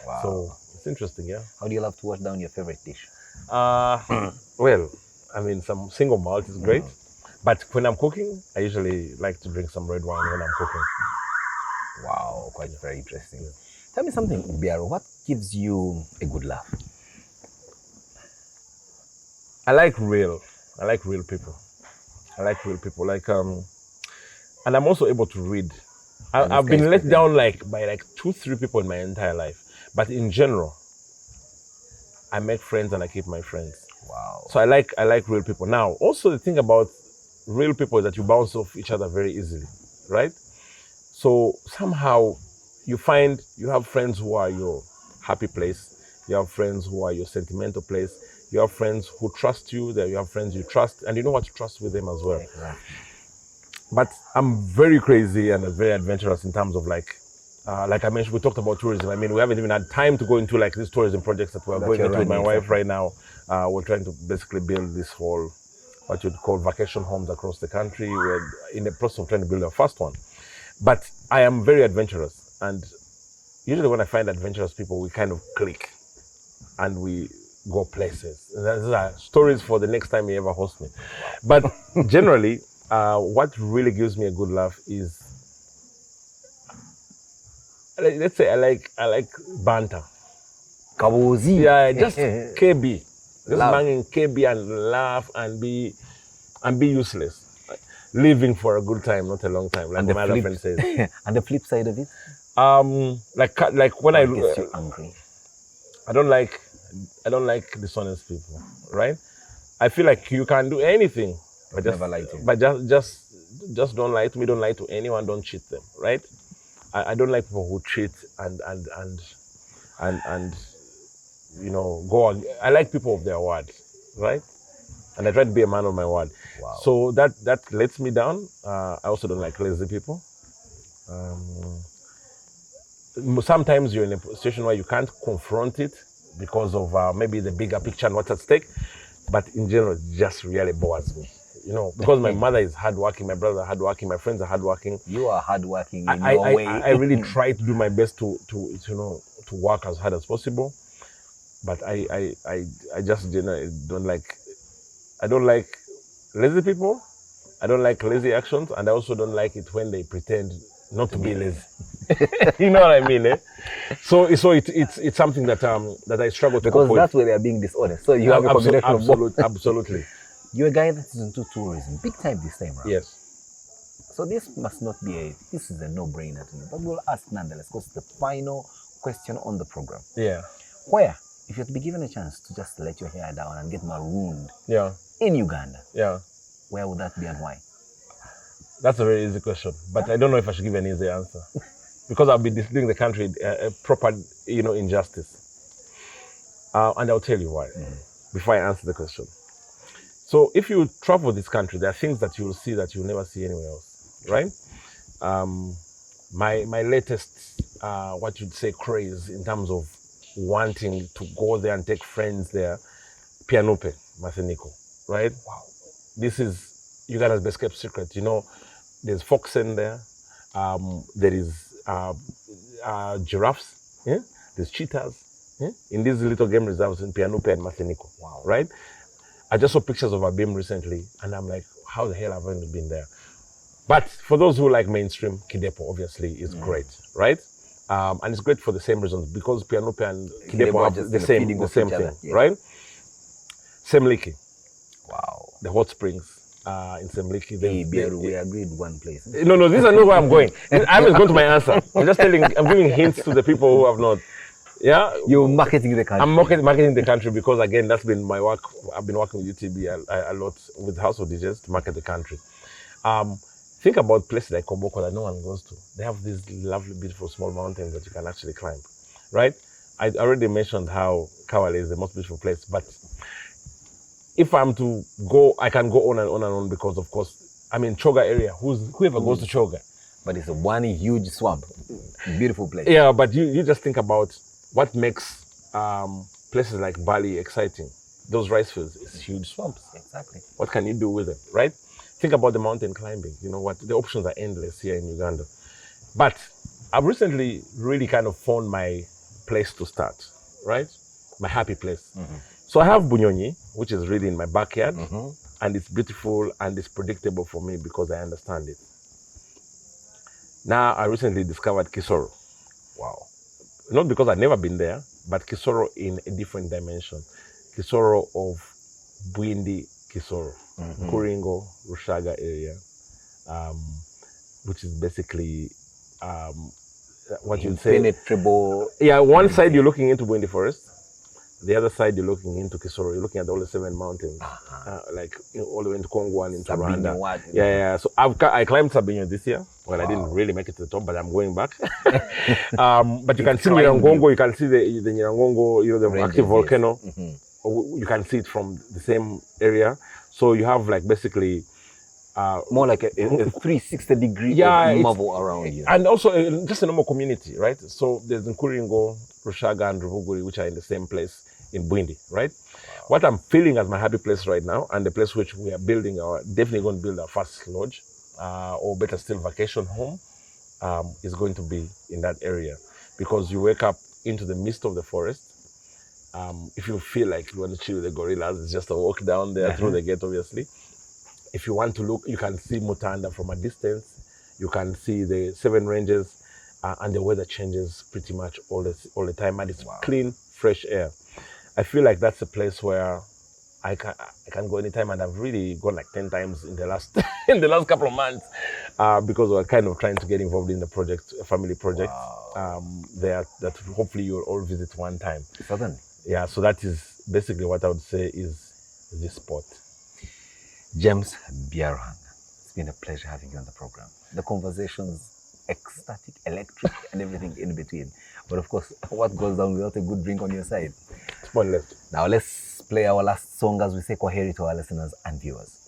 Wow. So it's interesting, yeah. How do you love to wash down your favorite dish? Well, I mean, some single malt is great. But when I'm cooking, I usually like to drink some red wine when I'm cooking. Wow, quite very interesting. Tell me something, Byaru, what gives you a good laugh? I like real people. And I'm also able to read. I've been let down by 2-3 people in my entire life. But in general, I make friends and I keep my friends. Wow. So I like real people. Now, also the thing about real people is that you bounce off each other very easily, right? So somehow you find you have friends who are your happy place. You have friends who are your sentimental place. You have friends who trust you. You have friends you trust, and you know what to trust with them as well. Exactly. But I'm very crazy and very adventurous in terms of like I mentioned, we talked about tourism. I mean, we haven't even had time to go into like these tourism projects that we're going into with my wife right now. We're trying to basically build this whole, what you'd call vacation homes across the country. We're in the process of trying to build our first one. But I am very adventurous. And usually when I find adventurous people, we kind of click and we go places. These are stories for the next time you ever host me. But generally, what really gives me a good laugh is, let's say I like banter. Kabozi. Yeah, just KB. Just banging KB and laugh and be useless. living for a good time, not a long time, like my other friend says. And the flip side of it? Like when I gets you angry. I don't like dishonest people, right? I feel like you can do anything, but Never lie to you. But just don't lie to me. Don't lie to anyone. Don't cheat them, right? I don't like people who cheat and go on. I like people of their word, right? And I try to be a man of my word. Wow. So that lets me down. I also don't like lazy people. Sometimes you're in a situation where you can't confront it because of maybe the bigger picture and what's at stake. But in general, it just really bores me. Because my mother is hardworking, my brother is hardworking, my friends are hardworking. You are hardworking in your way. I really try to do my best to work as hard as possible. But I just generally don't like. I don't like lazy people. I don't like lazy actions, and I also don't like it when they pretend not to be lazy. You know what I mean? Eh? So it's something that I struggle to because cope that's with. where they are being dishonest. So you have a combination of both. Absolutely. You're a guy that is into tourism, big time this time around. Yes. So this must not be this is a no-brainer to me, but we'll ask nonetheless because it's the final question on the program. Yeah. Where, if you're to be given a chance to just let your hair down and get marooned in Uganda, where would that be and why? That's a very easy question, but I don't know if I should give an easy answer because I'll be doing the country a proper, injustice. And I'll tell you why before I answer the question. So if you travel this country, there are things that you will see that you'll never see anywhere else, right? My latest, what you'd say, craze in terms of wanting to go there and take friends there, Pianupe, Matheniko, right? Wow. This is Uganda's best kept secret. There's foxen there. There is giraffes. Yeah? There's cheetahs in these little game reserves in Pianupe and Matheniko. Wow. Right? I just saw pictures of Abim recently, and I'm like, how the hell have I been there? But for those who like mainstream, Kidepo obviously is great, right? And it's great for the same reasons because Pianupe and Kidepo have the same thing, right? Semliki. Wow. The hot springs. In Semliki. We agreed one place. No, these are not where I'm going. I haven't gone to my answer. I'm giving hints to the people who have not. Yeah. You're marketing the country. I'm marketing the country because, again, that's been my work. I've been working with UTB a lot with household DJs to market the country. Think about places like Koboko that no one goes to. They have these lovely, beautiful small mountains that you can actually climb, right? I already mentioned how Kawale is the most beautiful place, but if I'm to go, I can go on and on and on because, of course, I'm in Choga area. Whoever goes to Choga. But it's one huge swamp. Beautiful place. Yeah, but you just think about what makes places like Bali exciting. Those rice fields is huge swamps. Exactly. What can you do with it, right? Think about the mountain climbing. You know what? The options are endless here in Uganda. But I've recently really kind of found my place to start, right? My happy place. Mm-hmm. So I have Bunyonyi, which is really in my backyard, and it's beautiful and it's predictable for me because I understand it. Now I recently discovered Kisoro. Wow. Not because I've never been there, but Kisoro in a different dimension. Kisoro of Bwindi Kisoro, Kuringo, Rushaga area, which is basically what you'd say. Impenetrable. Yeah, one side you're looking into Bwindi Forest. The other side, you're looking into Kisoro. You're looking at all the 7 mountains, like all the way into Congo and into Rwanda. Yeah. So I climbed Sabinyo this year. Well, I didn't really make it to the top, but I'm going back. But you can see Nyirangongo. You can see the Nyirangongo, the ranges, active volcano. Yes. You can see it from the same area. So you have like basically more like a 360 degree of marvel around you. And also just a normal community, right? So there's Nkuringo, Rushaga, and Ruvuguri, which are in the same place in Bwindi, right? Wow. What I'm feeling as my happy place right now, and the place which we are building, definitely going to build our first lodge, or better still vacation home, is going to be in that area. Because you wake up into the midst of the forest. If you feel like you want to chill with the gorillas, it's just a walk down there through the gate, obviously. If you want to look, you can see Mutanda from a distance. You can see the 7 ranges, and the weather changes pretty much all the time, and it's clean, fresh air. I feel like that's a place where I can go anytime, and I've really gone like 10 times in the last in the last couple of months because we're kind of trying to get involved in the project, a family project. Wow. There that hopefully you'll all visit one time. Certainly. Yeah, so that is basically what I would say is this spot. James Byaruhanga, it's been a pleasure having you on the program. The conversations, ecstatic, electric, and everything in between. But of course, what goes down without a good drink on your side? One left. Now let's play our last song as we say kwaheri to our listeners and viewers.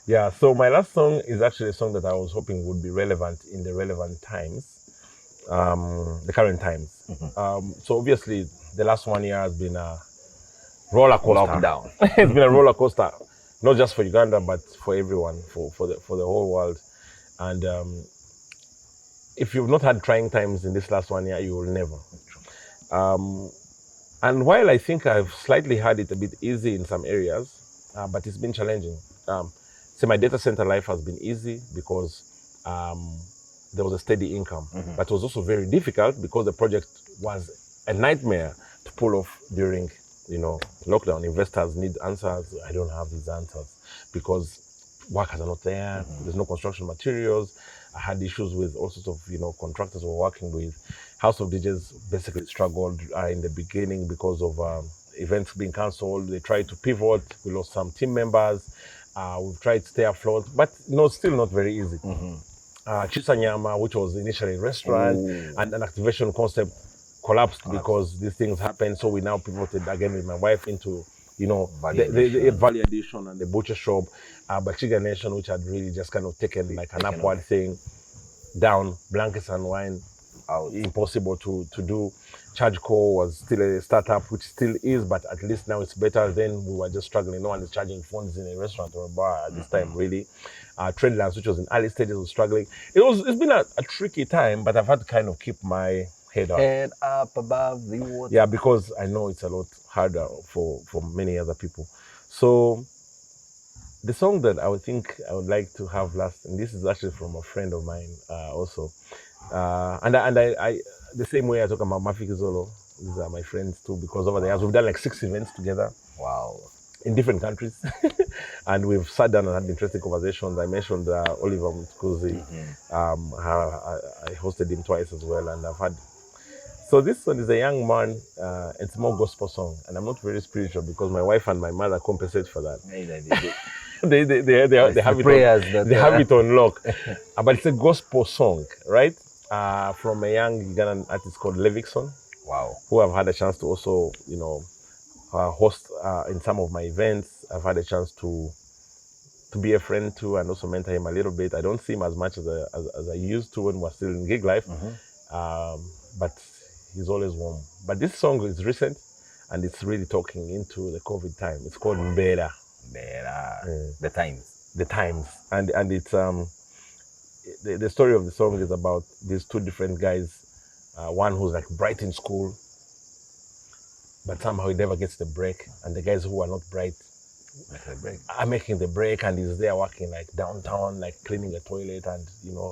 Yeah, so my last song is actually a song that I was hoping would be relevant in the relevant times, the current times. So obviously, the last 1 year has been a roller coaster. Lockdown. It's been a roller coaster, not just for Uganda, but for everyone, for the whole world. And if you've not had trying times in this last 1 year, you will never. And while I think I've slightly had it a bit easy in some areas, but it's been challenging. So my data center life has been easy because there was a steady income, but it was also very difficult because the project was a nightmare to pull off during, lockdown. Investors need answers. I don't have these answers because workers are not there. There's no construction materials. I had issues with all sorts of, contractors we're working with. House of DJs basically struggled in the beginning because of events being cancelled. They tried to pivot. We lost some team members. We've tried to stay afloat, but still not very easy. Chisanyama, which was initially a restaurant and an activation concept, collapsed because these things happened. So we now pivoted again with my wife into the value addition and the butcher shop, but Chiga Nation, which had really just kind of taken like an upward thing down. Blankets and wine, impossible to do. ChargeCo was still a startup, which still is, but at least now it's better. Then we were just struggling. No one is charging phones in a restaurant or a bar at this time, really. Trendlands, which was in early stages, was struggling. It's been a tricky time, but I've had to kind of keep my head up above the water. Yeah, because I know it's a lot harder for many other people. So the song that I would like to have last, and this is actually from a friend of mine also, and I the same way I talk about Mafiki Zolo, these are my friends too, because over the years we've done like 6 events together. Wow. In different countries. And we've sat down and had interesting conversations. I mentioned Oliver Mtukuzi. I hosted him twice as well, and I've had. So this one is a young man. It's more gospel song, and I'm not very spiritual because my wife and my mother compensate for that. They have it on lock. But it's a gospel song, right? From a young Ugandan artist called Levikson. Wow. Who I've had a chance to also, host in some of my events. I've had a chance to be a friend to and also mentor him a little bit. I don't see him as much as I used to when we were still in gig life, but he's always warm. But this song is recent and it's really talking into the COVID time. It's called Mbera. The times. The times. And it's the story of the song is about these two different guys. One who's like bright in school, but somehow he never gets the break. And the guys who are not bright are making the break, and he's there working like downtown, like cleaning the toilet and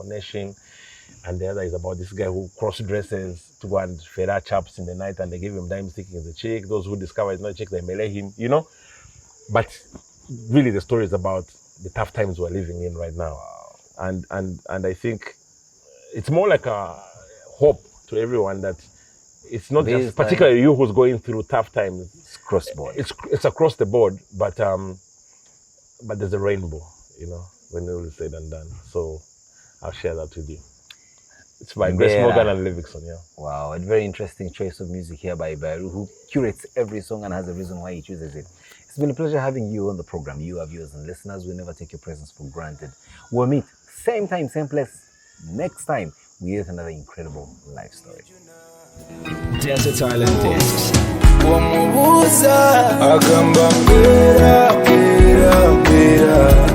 nashing. And the other is about this guy who cross dresses to go and ferra chaps in the night, and they give him dimes thinking it's a chick. Those who discover it's not a chick, they melee him, But really the story is about the tough times we're living in right now. Wow. And I think it's more like a hope to everyone that it's not just particularly you who's going through tough times. It's cross the board. It's across the board, but there's a rainbow, when it all is said and done. So I'll share that with you. It's by Grace Morgan and Levikson, yeah. Wow, a very interesting choice of music here by Byaru, who curates every song and has a reason why he chooses it. It's been a pleasure having you on the program. You, our viewers and listeners, will never take your presence for granted. We'll meet same time, same place next time with another incredible life story. Desert Island Discs. Wamubuza agamba mbera mbera mbera